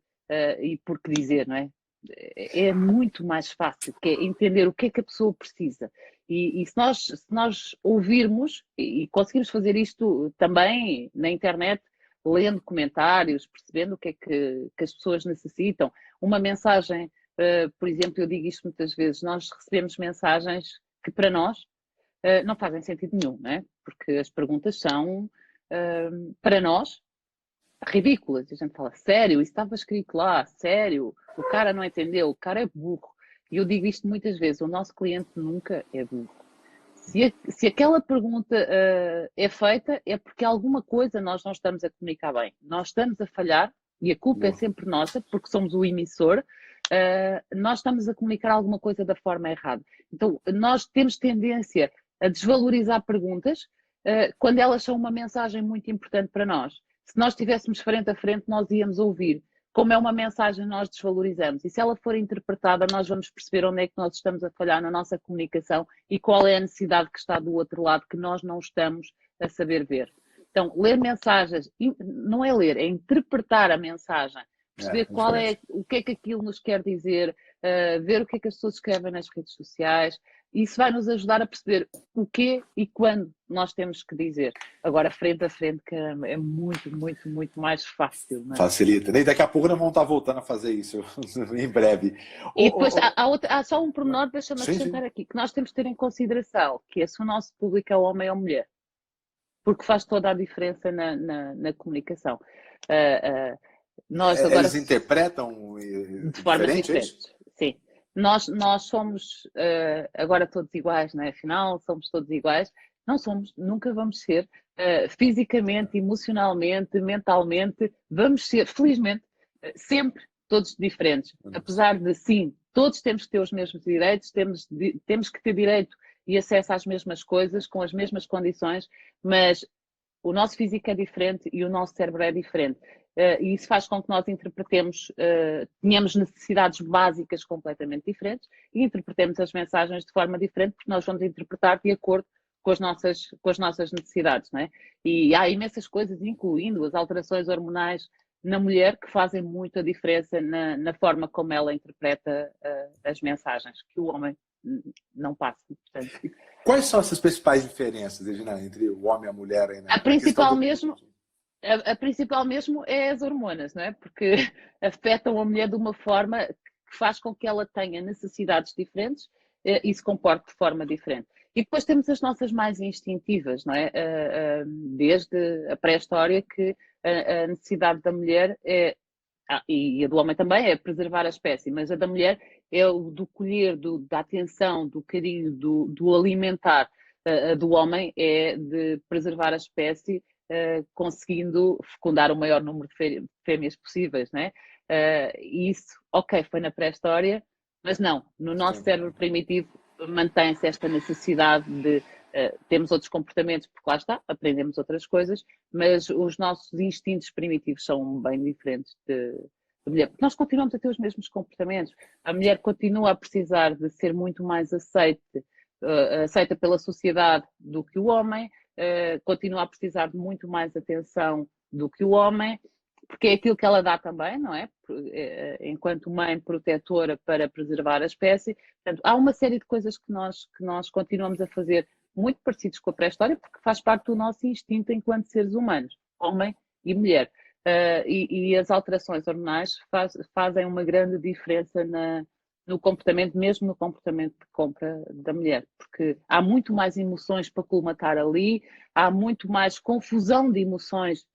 e por que dizer, não é? É muito mais fácil, que é entender o que é que a pessoa precisa. E se nós ouvirmos, e conseguimos fazer isto também na internet, lendo comentários, percebendo o que é que as pessoas necessitam, uma mensagem. Por exemplo, eu digo isto muitas vezes, nós recebemos mensagens que para nós não fazem sentido nenhum, né? Porque as perguntas são, para nós, ridículas. E a gente fala, sério, isso estava escrito lá, sério, o cara não entendeu, o cara é burro. E eu digo isto muitas vezes, o nosso cliente nunca é burro. Se aquela pergunta é feita, é porque alguma coisa nós não estamos a comunicar bem. Nós estamos a falhar e a culpa é sempre nossa, porque somos o emissor, nós estamos a comunicar alguma coisa da forma errada. Então, nós temos tendência a desvalorizar perguntas quando elas são uma mensagem muito importante para nós. Se nós estivéssemos frente a frente, nós íamos ouvir. Como é uma mensagem, nós desvalorizamos. E se ela for interpretada, nós vamos perceber onde é que nós estamos a falhar na nossa comunicação e qual é a necessidade que está do outro lado que nós não estamos a saber ver. Então, ler mensagens, não é ler, é interpretar a mensagem, perceber o que é que aquilo nos quer dizer, ver o que é que as pessoas escrevem nas redes sociais. Isso vai nos ajudar a perceber o quê e quando nós temos que dizer. Agora, frente a frente, caramba, é muito, muito, muito mais fácil. Não é? Facilita. E daqui a pouco nós vamos estar voltando a fazer isso em breve. E depois há só um pormenor, deixa-me acrescentar aqui, que nós temos que ter em consideração, que é se o nosso público é homem ou mulher. Porque faz toda a diferença na comunicação. Nós agora, eles interpretam de formas diferentes. Sim. Nós somos agora todos iguais, não é? Afinal, somos todos iguais. Não somos, nunca vamos ser. Fisicamente, emocionalmente, mentalmente, vamos ser, felizmente, sempre todos diferentes. Apesar de, sim, todos temos que ter os mesmos direitos, temos que ter direito e acesso às mesmas coisas, com as mesmas condições, mas o nosso físico é diferente e o nosso cérebro é diferente. E isso faz com que nós interpretemos, tenhamos necessidades básicas completamente diferentes e interpretemos as mensagens de forma diferente, porque nós vamos interpretar de acordo com as nossas necessidades, não é? E há imensas coisas, incluindo as alterações hormonais na mulher, que fazem muita diferença na forma como ela interpreta as mensagens, que o homem não passa. Portanto, quais são essas principais diferenças, Regina, entre o homem e a mulher? Aí, né? A principal mesmo é as hormonas, não é? Porque afetam a mulher de uma forma que faz com que ela tenha necessidades diferentes e se comporte de forma diferente. E depois temos as nossas mais instintivas, não é? Desde a pré-história, que a necessidade da mulher é, e a do homem também, é preservar a espécie, mas a da mulher é o do colher, da atenção, do carinho, do alimentar. A do homem é de preservar a espécie, conseguindo fecundar o maior número de fêmeas possíveis, não é? E isso, ok, foi na pré-história, mas não, no nosso cérebro primitivo mantém-se esta necessidade de temos outros comportamentos, porque lá está, aprendemos outras coisas, mas os nossos instintos primitivos são bem diferentes da mulher. Porque nós continuamos a ter os mesmos comportamentos. A mulher continua a precisar de ser muito mais aceita pela sociedade do que o homem, continua a precisar de muito mais atenção do que o homem, porque é aquilo que ela dá também, não é? Enquanto mãe protetora para preservar a espécie. Portanto, há uma série de coisas que nós continuamos a fazer muito parecidos com a pré-história, porque faz parte do nosso instinto enquanto seres humanos, homem e mulher. E as alterações hormonais fazem uma grande diferença no comportamento, mesmo no comportamento de compra da mulher, porque há muito mais emoções para colmatar ali, há muito mais confusão de emoções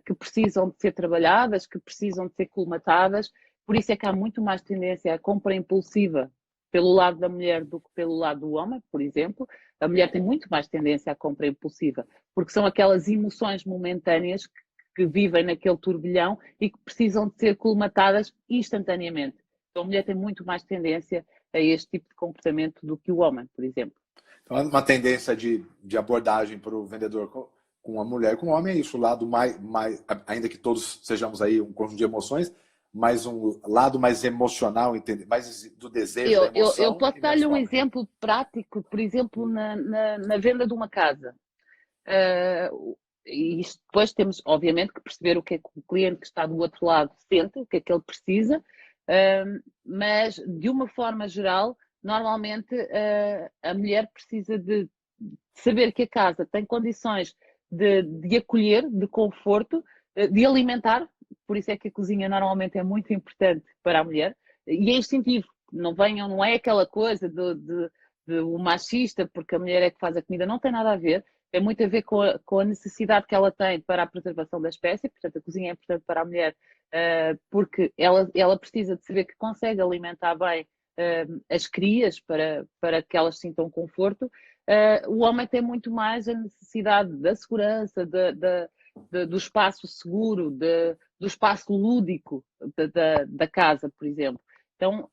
que precisam de ser trabalhadas, que precisam de ser colmatadas, por isso é que há muito mais tendência à compra impulsiva pelo lado da mulher do que pelo lado do homem, por exemplo. A mulher tem muito mais tendência à compra impulsiva, porque são aquelas emoções momentâneas que vivem naquele turbilhão e que precisam de ser colmatadas instantaneamente. Então a mulher tem muito mais tendência a este tipo de comportamento do que o homem, por exemplo. Então, uma tendência de abordagem para o vendedor com a mulher, com o homem, é isso, o lado mais, ainda que todos sejamos aí um conjunto de emoções, mas um lado mais emocional, mais do desejo, da emoção. Eu posso dar-lhe um exemplo prático, por exemplo, na venda de uma casa. E isto depois temos, obviamente, que perceber o que é que o cliente que está do outro lado sente, o que é que ele precisa, mas, de uma forma geral, normalmente a mulher precisa de saber que a casa tem condições de acolher, de conforto, de alimentar. Por isso é que a cozinha normalmente é muito importante para a mulher e é instintivo. Não é aquela coisa do machista, porque a mulher é que faz a comida, não tem nada a ver. Tem muito a ver com a necessidade que ela tem para a preservação da espécie. Portanto, a cozinha é importante para a mulher porque ela precisa de saber que consegue alimentar bem as crias para que elas sintam conforto. O homem tem muito mais a necessidade da segurança, do espaço seguro, do espaço lúdico da casa, por exemplo. Então,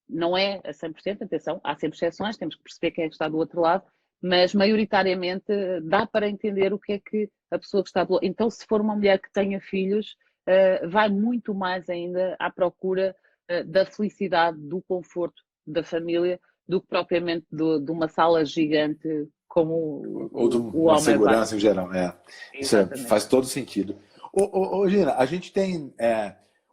não é a 100%, atenção, há sempre exceções, temos que perceber quem é que está do outro lado, mas maioritariamente dá para entender o que é que a pessoa que está do outro lado. Então, se for uma mulher que tenha filhos, vai muito mais ainda à procura da felicidade, do conforto da família, do que propriamente de uma sala gigante como Ou de o uma homem vai. segurança em geral. Isso Exatamente. faz todo sentido. Gina, a gente tem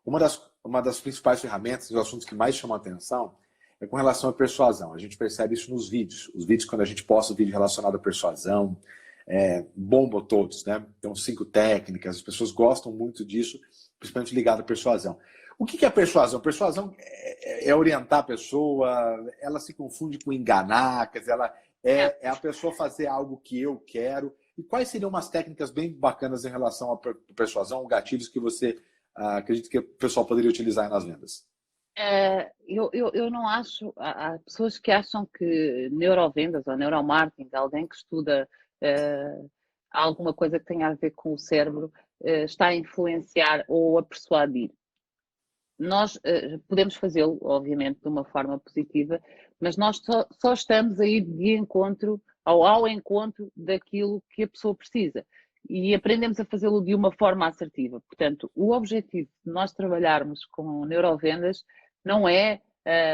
uma das principais ferramentas, os assuntos que mais chamam a atenção, é com relação à persuasão. A gente percebe isso nos vídeos. Os vídeos, quando a gente posta um vídeo relacionado à persuasão, bombam todos, né? Então, 5 técnicas, as pessoas gostam muito disso, principalmente ligado à persuasão. O que é a persuasão? Persuasão é orientar a pessoa, ela se confunde com enganar, quer dizer, ela é a pessoa fazer algo que eu quero. E quais seriam umas técnicas bem bacanas em relação à persuasão, gatilhos que você acredita que o pessoal poderia utilizar nas vendas? Eu não acho. Há pessoas que acham que neurovendas ou neuromarketing, alguém que estuda alguma coisa que tenha a ver com o cérebro, está a influenciar ou a persuadir. Nós podemos fazê-lo, obviamente, de uma forma positiva, mas nós só estamos a ir de encontro ou ao encontro daquilo que a pessoa precisa. E aprendemos a fazê-lo de uma forma assertiva. Portanto, o objetivo de nós trabalharmos com neurovendas não é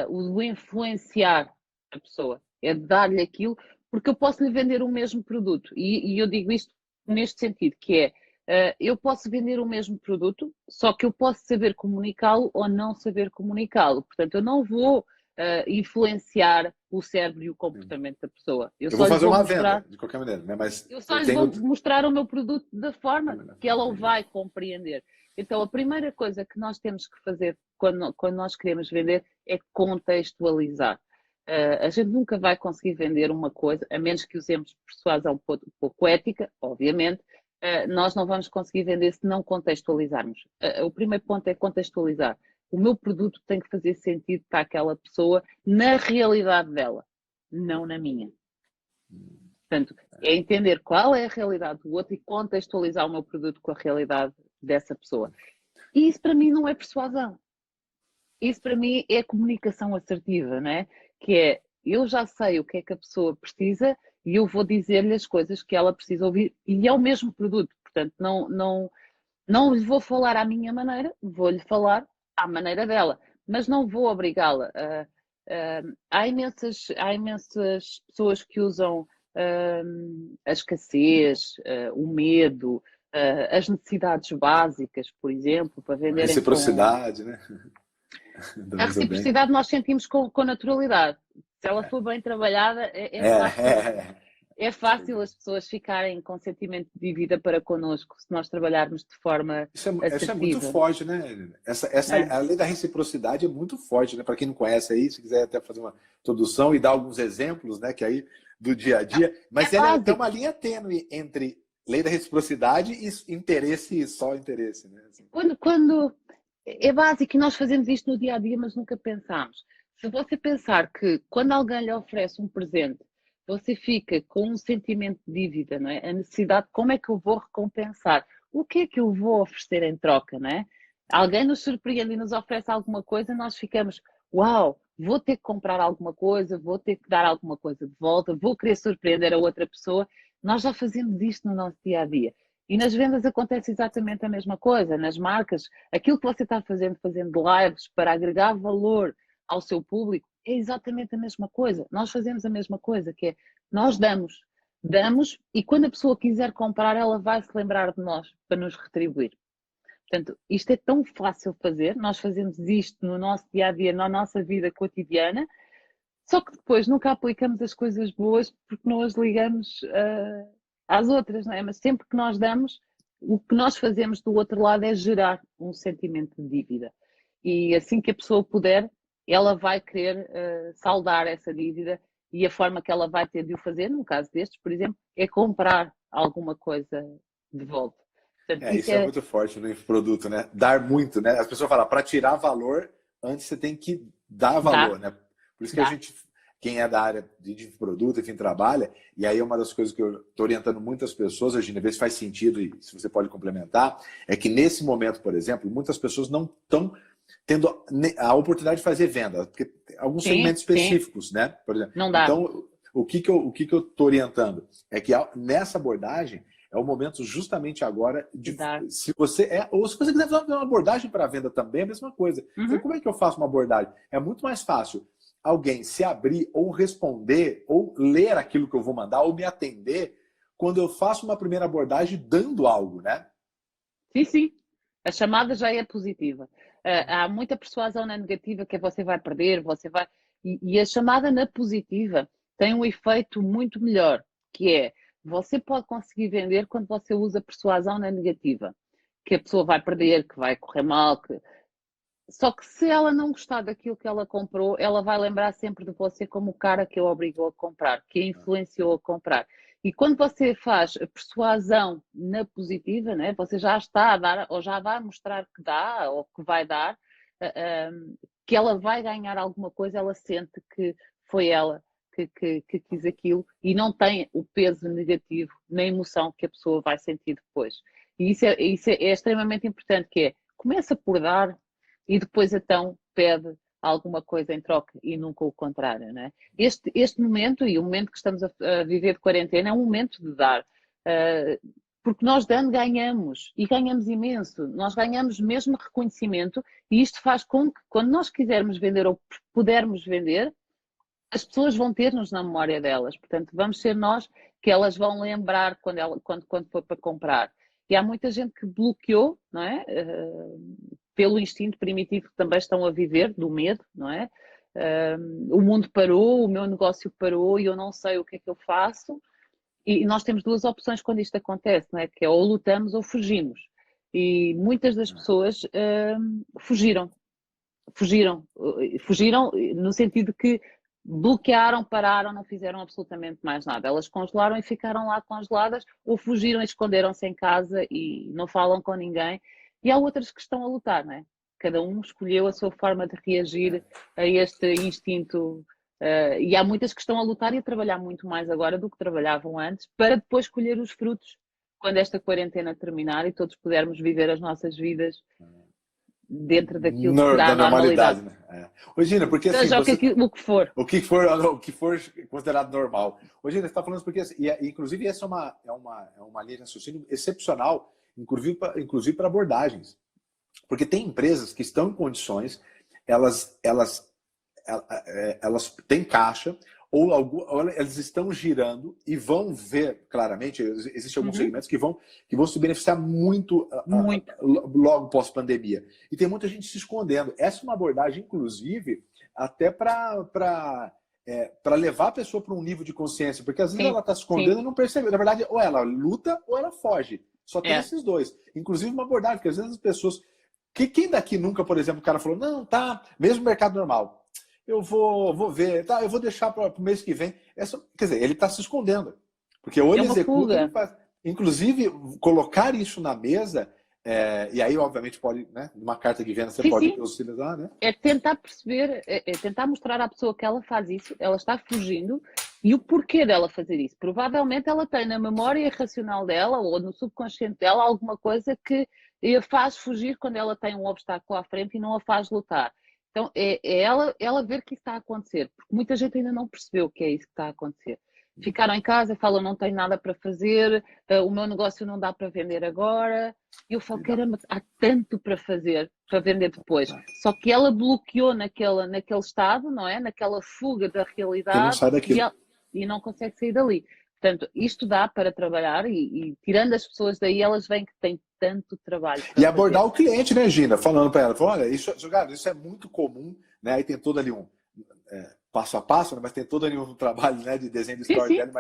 o de influenciar a pessoa, é de dar-lhe aquilo, porque eu posso lhe vender o mesmo produto. E eu digo isto neste sentido, que é, eu posso vender o mesmo produto, só que eu posso saber comunicá-lo ou não saber comunicá-lo. Portanto, eu não vou influenciar o cérebro e o comportamento da pessoa. Eu vou fazer uma venda, de qualquer maneira, né? Mas eu só lhe vou mostrar o meu produto da forma que ela o vai compreender. Então, a primeira coisa que nós temos que fazer quando nós queremos vender é contextualizar. A gente nunca vai conseguir vender uma coisa, a menos que usemos persuasão pouco ética, obviamente, nós não vamos conseguir vender se não contextualizarmos. O primeiro ponto é contextualizar. O meu produto tem que fazer sentido para aquela pessoa na realidade dela, não na minha. Portanto, é entender qual é a realidade do outro e contextualizar o meu produto com a realidade dessa pessoa. E isso para mim não é persuasão. Isso para mim é comunicação assertiva, não é? Que é, eu já sei o que é que a pessoa precisa e eu vou dizer-lhe as coisas que ela precisa ouvir e é o mesmo produto. Portanto, não lhe vou falar à minha maneira, vou-lhe falar à maneira dela, mas não vou obrigá-la. Há imensas pessoas que usam a escassez, o medo, as necessidades básicas, por exemplo, para venderem. A reciprocidade, né? A reciprocidade nós sentimos com naturalidade. Se ela for bem trabalhada, é fácil as pessoas ficarem com sentimento de dívida para connosco se nós trabalharmos de forma assertiva. Isso é muito forte, né? A lei da reciprocidade é muito forte, né? Para quem não conhece aí, se quiser até fazer uma introdução e dar alguns exemplos, né? Que aí do dia a dia. Mas ela tem uma linha tênue entre lei da reciprocidade e interesse e só interesse, né? Assim. Quando é básico e nós fazemos isto no dia a dia, mas nunca pensamos. Se você pensar que quando alguém lhe oferece um presente, você fica com um sentimento de dívida, não é? A necessidade, como é que eu vou recompensar? O que é que eu vou oferecer em troca, não é? Alguém nos surpreende e nos oferece alguma coisa, nós ficamos, uau, vou ter que comprar alguma coisa, vou ter que dar alguma coisa de volta, vou querer surpreender a outra pessoa. Nós já fazemos isto no nosso dia a dia. E nas vendas acontece exatamente a mesma coisa. Nas marcas, aquilo que você está fazendo lives para agregar valor ao seu público, é exatamente a mesma coisa. Nós fazemos a mesma coisa, que é, nós damos e quando a pessoa quiser comprar, ela vai se lembrar de nós para nos retribuir. Portanto, isto é tão fácil fazer, nós fazemos isto no nosso dia-a-dia, na nossa vida cotidiana, só que depois nunca aplicamos as coisas boas porque não as ligamos às outras, não é? Mas sempre que nós damos, o que nós fazemos do outro lado é gerar um sentimento de dívida. E assim que a pessoa puder, ela vai querer saldar essa dívida e a forma que ela vai ter de o fazer, no caso destes, por exemplo, é comprar alguma coisa de volta. Portanto, isso é muito forte no produto, né? Dar muito, né? As pessoas falam, para tirar valor, antes você tem que dar valor, né? Por isso que a gente quem é da área de produto, enfim, trabalha, e aí uma das coisas que eu estou orientando muitas pessoas, Regina, ver se faz sentido e se você pode complementar, é que nesse momento, por exemplo, muitas pessoas não estão tendo a oportunidade de fazer venda, porque tem alguns segmentos específicos, né? Por exemplo. Não dá. Então, o que eu estou orientando é que nessa abordagem é o momento justamente agora de se você ou se você quiser fazer uma abordagem para venda também é a mesma coisa. Então, como é que eu faço uma abordagem? É muito mais fácil alguém se abrir ou responder ou ler aquilo que eu vou mandar ou me atender quando eu faço uma primeira abordagem dando algo, né? Sim, sim. A chamada já é positiva. Há muita persuasão na negativa que você vai perder, você vai... E a chamada na positiva tem um efeito muito melhor, que é, você pode conseguir vender quando você usa persuasão na negativa. Que a pessoa vai perder, que vai correr mal, que... Só que se ela não gostar daquilo que ela comprou, ela vai lembrar sempre de você como o cara que a obrigou a comprar, que a influenciou a comprar. E quando você faz a persuasão na positiva, né, você já está a dar, ou já vai mostrar que dá, ou que vai dar, que ela vai ganhar alguma coisa, ela sente que foi ela que quis aquilo e não tem o peso negativo na emoção que a pessoa vai sentir depois. E isso é extremamente importante, que é, começa por dar e depois então pede alguma coisa em troca e nunca o contrário, né? Este momento e o momento que estamos a viver de quarentena é um momento de dar, porque nós dando ganhamos e ganhamos imenso, nós ganhamos mesmo reconhecimento e isto faz com que quando nós quisermos vender ou pudermos vender, as pessoas vão ter-nos na memória delas, portanto vamos ser nós que elas vão lembrar quando for para comprar. E há muita gente que bloqueou, não é? Pelo instinto primitivo que também estão a viver, do medo, não é? O mundo parou, o meu negócio parou e eu não sei o que é que eu faço. E nós temos duas opções quando isto acontece, não é? Que é ou lutamos ou fugimos. E muitas das pessoas fugiram no sentido de que bloquearam, pararam, não fizeram absolutamente mais nada. Elas congelaram e ficaram lá congeladas, ou fugiram e esconderam-se em casa e não falam com ninguém. E há outras que estão a lutar, não é? Cada um escolheu a sua forma de reagir a este instinto. E há muitas que estão a lutar e a trabalhar muito mais agora do que trabalhavam antes, para depois colher os frutos quando esta quarentena terminar e todos pudermos viver as nossas vidas dentro daquilo que será a normalidade. Né? Gina, porque assim, seja o que for. O que for considerado normal. Gina, você está falando isso porque, inclusive, essa é uma linha de raciocínio excepcional, inclusive para abordagens. Porque tem empresas que estão em condições, elas têm caixa, ou elas estão girando e vão ver claramente, existem alguns segmentos que vão se beneficiar muito. Logo pós-pandemia. E tem muita gente se escondendo. Essa é uma abordagem, inclusive, até para levar a pessoa para um nível de consciência, porque às vezes ela está se escondendo e não percebe. Na verdade, ou ela luta ou ela foge. Só tem esses dois. Inclusive uma abordagem, porque às vezes as pessoas... Quem daqui nunca, por exemplo, o cara falou, não, tá, mesmo mercado normal, eu vou ver, tá, eu vou deixar para o mês que vem. Quer dizer, ele está se escondendo. Porque ou ele executa, ele faz. Inclusive, colocar isso na mesa, e aí, obviamente, pode, né, numa carta de venda, você pode utilizar, né? É tentar perceber, é tentar mostrar à pessoa que ela faz isso, ela está fugindo, e o porquê dela fazer isso. Provavelmente ela tem na memória racional dela, ou no subconsciente dela, alguma coisa que a faz fugir quando ela tem um obstáculo à frente e não a faz lutar. Então, é ela ver que isso está a acontecer, porque muita gente ainda não percebeu o que é isso que está a acontecer. Ficaram em casa, falam, não tenho nada para fazer, o meu negócio não dá para vender agora. E eu falo, caramba, há tanto para fazer, para vender depois. Só que ela bloqueou naquele estado, não é? Naquela fuga da realidade. E não sai daquilo. E não consegue sair dali. Portanto, isto dá para trabalhar e tirando as pessoas daí, elas veem que têm tanto trabalho. E abordar o cliente, né, Gina? Falando para ela, olha, isso é muito comum, né? Aí tem todo ali um passo a passo, né? Mas tem todo ali um trabalho, né, de desenho de storytelling,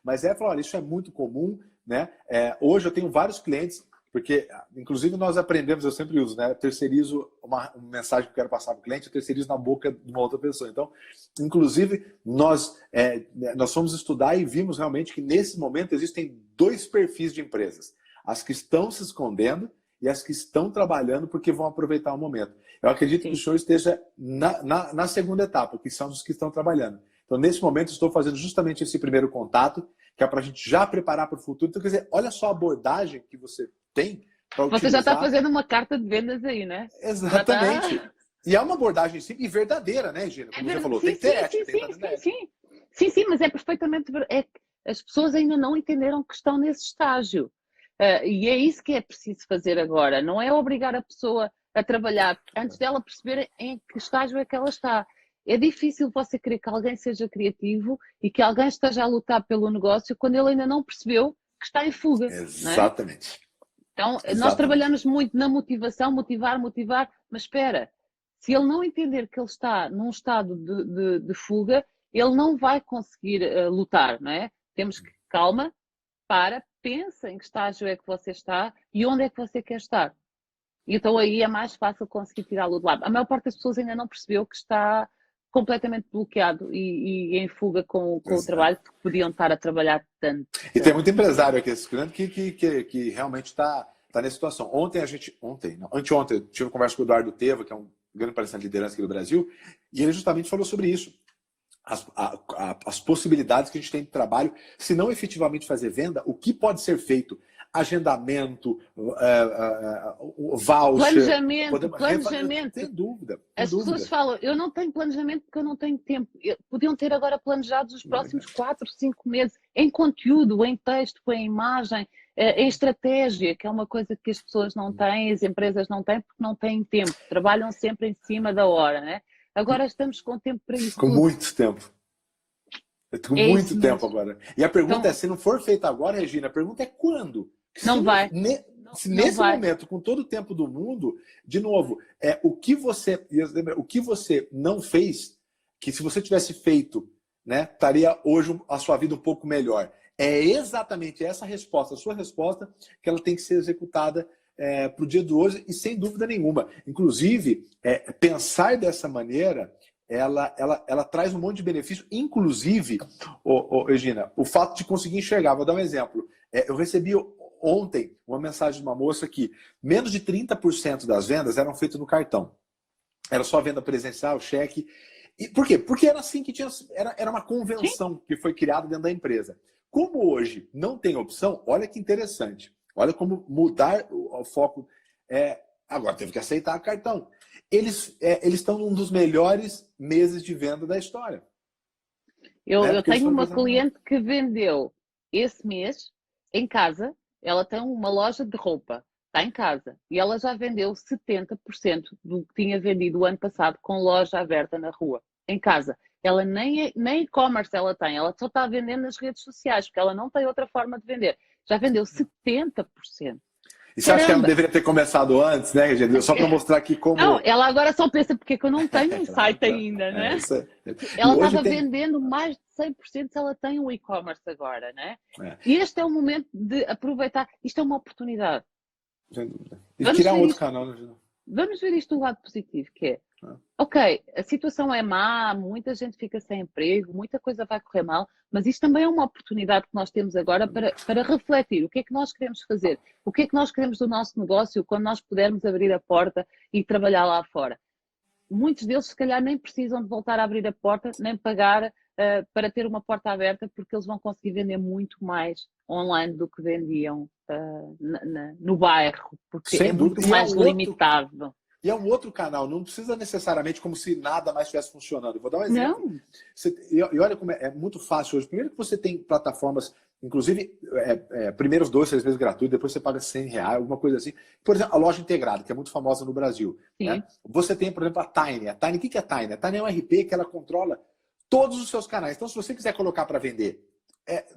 mas falar, olha, isso é muito comum, né? Hoje eu tenho vários clientes, porque, inclusive, nós aprendemos, eu sempre uso, né? Terceirizo uma mensagem que eu quero passar para o cliente, eu terceirizo na boca de uma outra pessoa. Então, inclusive, nós fomos estudar e vimos realmente que, nesse momento, existem dois perfis de empresas. As que estão se escondendo e as que estão trabalhando porque vão aproveitar o momento. Eu acredito que o senhor esteja na segunda etapa, que são os que estão trabalhando. Então, nesse momento, estou fazendo justamente esse primeiro contato, que é para a gente já preparar para o futuro. Então, quer dizer, olha só a abordagem que você tem para Você já está utilizar. fazendo uma carta de vendas aí, né? Exatamente. E é uma abordagem simples e verdadeira, né, Gina? Como você falou, tem que ter ética, tem que estar dentro da ética. Sim, mas é perfeitamente. As pessoas ainda não entenderam que estão nesse estágio. E é isso que é preciso fazer agora. Não é obrigar a pessoa a trabalhar antes dela perceber em que estágio é que ela está. É difícil você querer que alguém seja criativo e que alguém esteja a lutar pelo negócio quando ele ainda não percebeu que está em fuga. Exatamente. Então, nós trabalhamos muito na motivação, motivar, mas espera, se ele não entender que ele está num estado de fuga, ele não vai conseguir lutar, não é? Temos que, calma, pensa em que estágio é que você está e onde é que você quer estar. Então aí é mais fácil conseguir tirá-lo de lado. A maior parte das pessoas ainda não percebeu que está completamente bloqueado e em fuga com o trabalho, porque podiam estar a trabalhar tanto. E tem muito empresário aqui que realmente está nessa situação. Anteontem, eu tive uma conversa com o Eduardo Teva, que é um grande palestrante de liderança aqui do Brasil, e ele justamente falou sobre isso. As possibilidades que a gente tem de trabalho, se não efetivamente fazer venda, o que pode ser feito? Agendamento, voucher... Planejamento. Sem dúvida. As pessoas falam, eu não tenho planejamento porque eu não tenho tempo. Podiam ter agora planejados os próximos 4, 5 meses, em conteúdo, em texto, em imagem, em estratégia, que é uma coisa que as pessoas não têm, as empresas não têm, porque não têm tempo. Trabalham sempre em cima da hora, né? Agora estamos com tempo para isso. Com muito tempo. Com muito tempo agora. E a pergunta então, é, se não for feito agora, Regina, a pergunta é quando? Não vai. Se nesse momento, com todo o tempo do mundo, de novo, o que você não fez, que se você tivesse feito, né, estaria hoje a sua vida um pouco melhor. É exatamente essa resposta, a sua resposta, que ela tem que ser executada para o dia de hoje e sem dúvida nenhuma. Inclusive, pensar dessa maneira, ela traz um monte de benefício, inclusive, Regina, o fato de conseguir enxergar. Vou dar um exemplo. Eu recebi ontem uma mensagem de uma moça que menos de 30% das vendas eram feitas no cartão. Era só venda presencial, cheque. E por quê? Porque era assim que era uma convenção que foi criada dentro da empresa. Como hoje não tem opção, olha que interessante. Olha como mudar o foco. Agora teve que aceitar cartão. Eles estão num dos melhores meses de venda da história. Eu tenho uma cliente que vendeu esse mês em casa. Ela tem uma loja de roupa, está em casa, e ela já vendeu 70% do que tinha vendido o ano passado com loja aberta na rua, em casa. Ela nem e-commerce ela tem, ela só está vendendo nas redes sociais, porque ela não tem outra forma de vender. Já vendeu 70%. E você acha que ela não deveria ter começado antes, né, Regina? Só para mostrar aqui como... Não, ela agora só pensa porque eu não tenho um site ainda, né? Ela estava vendendo mais de 100% se ela tem um e-commerce agora, né? E este é o momento de aproveitar. Isto é uma oportunidade. Sem dúvida. E criar um outro canal, né, Regina? Vamos ver isto do lado positivo, que é, ok, a situação é má, muita gente fica sem emprego, muita coisa vai correr mal, mas isto também é uma oportunidade que nós temos agora para refletir o que é que nós queremos fazer, o que é que nós queremos do nosso negócio quando nós pudermos abrir a porta e trabalhar lá fora. Muitos deles, se calhar, nem precisam de voltar a abrir a porta, nem pagar para ter uma porta aberta, porque eles vão conseguir vender muito mais online do que vendiam no bairro, porque sem é dúvida. muito mais limitado. E é um outro canal, não precisa necessariamente como se nada mais estivesse funcionando. Vou dar um exemplo. Não. E olha como é muito fácil hoje. Primeiro que você tem plataformas, inclusive, primeiros 2, 3 meses gratuito, depois você paga R$100, alguma coisa assim. Por exemplo, a loja integrada, que é muito famosa no Brasil. Né? Você tem, por exemplo, a Tiny. A Tiny, o que é a Tiny? A Tiny é um RP que ela controla todos os seus canais. Então, se você quiser colocar para vender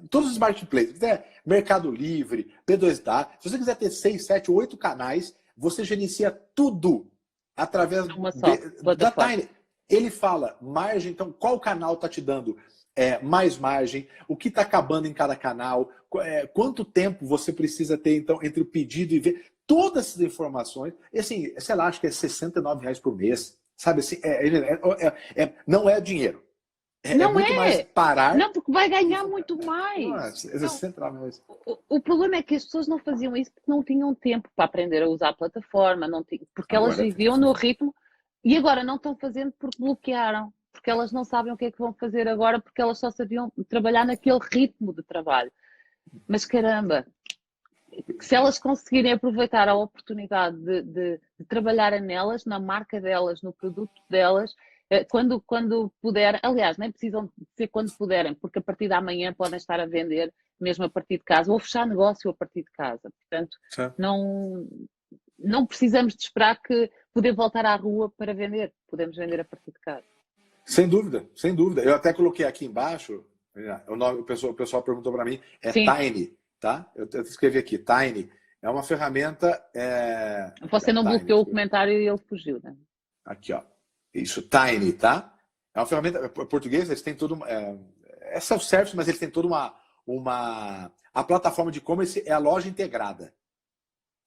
todos os marketplaces, quiser Mercado Livre, B2W, se você quiser ter 6, 7, 8 canais, você gerencia tudo através da Tiny. Ele fala margem, então qual canal está te dando mais margem, o que está acabando em cada canal, quanto tempo você precisa ter então entre o pedido e ver todas essas informações. E assim, sei lá, acho que é R$69 por mês, sabe assim, não é dinheiro. Não muito mais parar. Não, porque vai ganhar muito mais. O problema é que as pessoas não faziam isso porque não tinham tempo para aprender a usar a plataforma, porque elas viviam no ritmo e agora não estão fazendo porque bloquearam. porque elas não sabem o que é que vão fazer agora, porque elas só sabiam trabalhar naquele ritmo de trabalho. Mas caramba, se elas conseguirem aproveitar a oportunidade de trabalharem nelas, na marca delas, no produto delas, quando puderem, aliás, nem precisam ser quando puderem, porque a partir da manhã podem estar a vender mesmo a partir de casa, ou fechar negócio a partir de casa. Portanto, não precisamos de esperar que poder voltar à rua para vender, podemos vender a partir de casa. Sem dúvida, sem dúvida. Eu até coloquei aqui embaixo, o pessoal perguntou para mim, Sim. Tiny, tá? Eu escrevi aqui, Tiny. É uma ferramenta... Você não bloqueou o comentário e ele fugiu, né? Aqui, ó. Isso, Tiny, tá? É uma ferramenta... Em português, eles têm tudo... É self-service, mas eles têm toda uma... A plataforma de e-commerce é a loja integrada.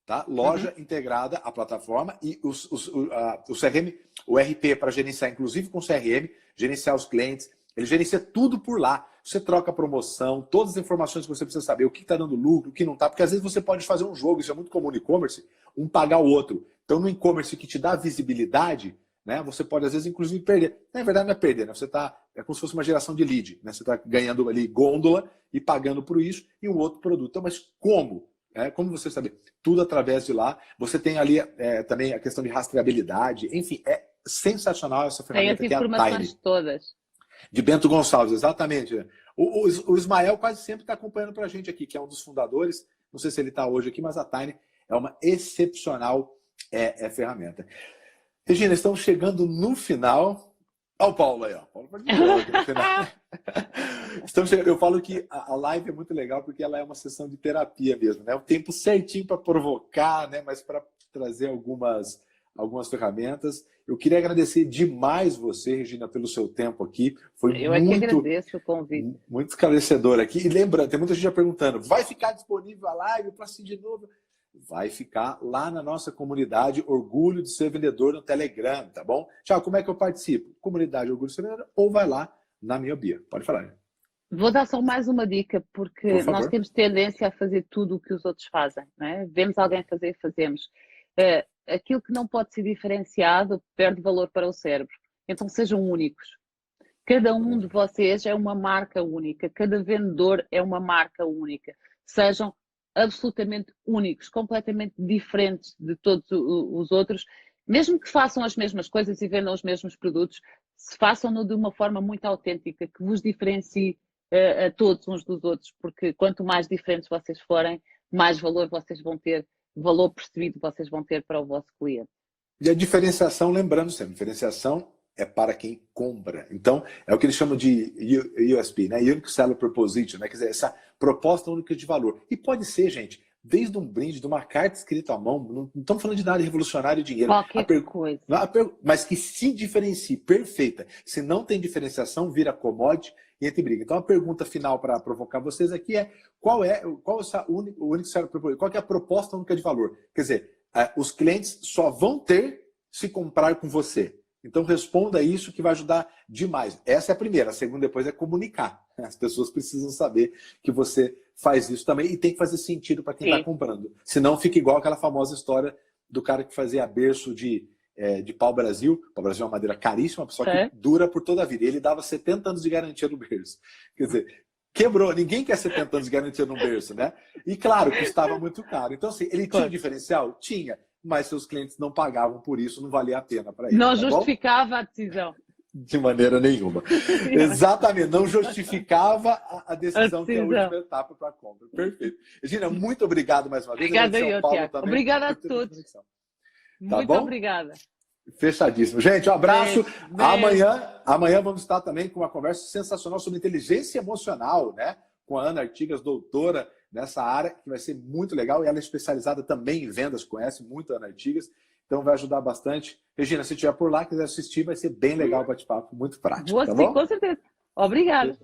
Tá? Loja integrada, a plataforma e o CRM, o RP para gerenciar, inclusive com o CRM, gerenciar os clientes, ele gerencia tudo por lá. Você troca a promoção, todas as informações que você precisa saber, o que está dando lucro, o que não está, porque às vezes você pode fazer um jogo, isso é muito comum no e-commerce, um pagar o outro. Então no e-commerce que te dá visibilidade, né, você pode às vezes inclusive perder. Na verdade não é perder, né? É como se fosse uma geração de lead, né? Você está ganhando ali gôndola e pagando por isso e um outro produto. Então, mas como? Como você sabe? Tudo através de lá. Você tem ali também a questão de rastreabilidade. Enfim, é sensacional essa ferramenta. Tem as informações todas. De Bento Gonçalves, exatamente. O Ismael quase sempre está acompanhando para a gente aqui, que é um dos fundadores. Não sei se ele está hoje aqui, mas a Tiny é uma excepcional ferramenta. Regina, estamos chegando no final. Olha o Paulo aí, ó. Paulo participou aqui no final. Eu falo que a live é muito legal porque ela é uma sessão de terapia mesmo, né? O tempo certinho para provocar, né? Mas para trazer algumas ferramentas. Eu queria agradecer demais você, Regina, pelo seu tempo aqui. Eu é que agradeço o convite. Muito esclarecedor aqui. E lembra, tem muita gente já perguntando, vai ficar disponível a live para assistir de novo? Vai ficar lá na nossa comunidade Orgulho de Ser Vendedor no Telegram, tá bom? Tchau, como é que eu participo? Comunidade Orgulho de Ser Vendedor ou vai lá na minha bio. Pode falar. Vou dar só mais uma dica, porque nós temos tendência a fazer tudo o que os outros fazem, não é? Vemos alguém fazer, fazemos. Aquilo que não pode ser diferenciado perde valor para o cérebro. Então sejam únicos. Cada um de vocês é uma marca única. Cada vendedor é uma marca única. Sejam absolutamente únicos, completamente diferentes de todos os outros. Mesmo que façam as mesmas coisas e vendam os mesmos produtos, se façam-no de uma forma muito autêntica, que vos diferencie a todos uns dos outros, porque quanto mais diferentes vocês forem, mais valor vocês vão ter, valor percebido vocês vão ter para o vosso cliente. E a diferenciação, lembrando sempre, diferenciação é para quem compra. Então, é o que eles chamam de USP, né? Unique Seller Proposition, né? Quer dizer, essa proposta única de valor. E pode ser, gente, desde um brinde, de uma carta escrita à mão, não estamos falando de nada revolucionário de dinheiro. Qualquer coisa. Mas que se diferencie, perfeita. Se não tem diferenciação, vira commodity e entra em briga. Então, a pergunta final para provocar vocês aqui é qual é o único seller proposition? Qual é a proposta única de valor? Quer dizer, os clientes só vão ter se comprar com você. Então, responda isso que vai ajudar demais. Essa é a primeira. A segunda, depois, é comunicar. As pessoas precisam saber que você faz isso também e tem que fazer sentido para quem está comprando. Senão, fica igual aquela famosa história do cara que fazia berço de pau-brasil. Pau-brasil é uma madeira caríssima, só que dura por toda a vida. E ele dava 70 anos de garantia no berço. Quer dizer, quebrou. Ninguém quer 70 anos de garantia no berço, né? E, claro, custava muito caro. Então, assim, ele tinha diferencial? Tinha. Mas seus clientes não pagavam por isso, não valia a pena para ele. Não justificava a decisão. De maneira nenhuma. Exatamente, não justificava a decisão que é a última etapa para a compra. Perfeito. Regina, muito obrigado mais uma vez. Obrigada eu, Tiago. Obrigada a todos. Tá muito bom? Obrigada. Fechadíssimo. Gente, um abraço. Beijo. Amanhã vamos estar também com uma conversa sensacional sobre inteligência emocional, né? Com a Ana Artigas, doutora nessa área, que vai ser muito legal. E ela é especializada também em vendas, conhece muito a Ana Artigas. Então vai ajudar bastante. Regina, se estiver por lá, quiser assistir, vai ser bem legal o bate-papo, muito prático. Vou assistir, com certeza. Obrigada.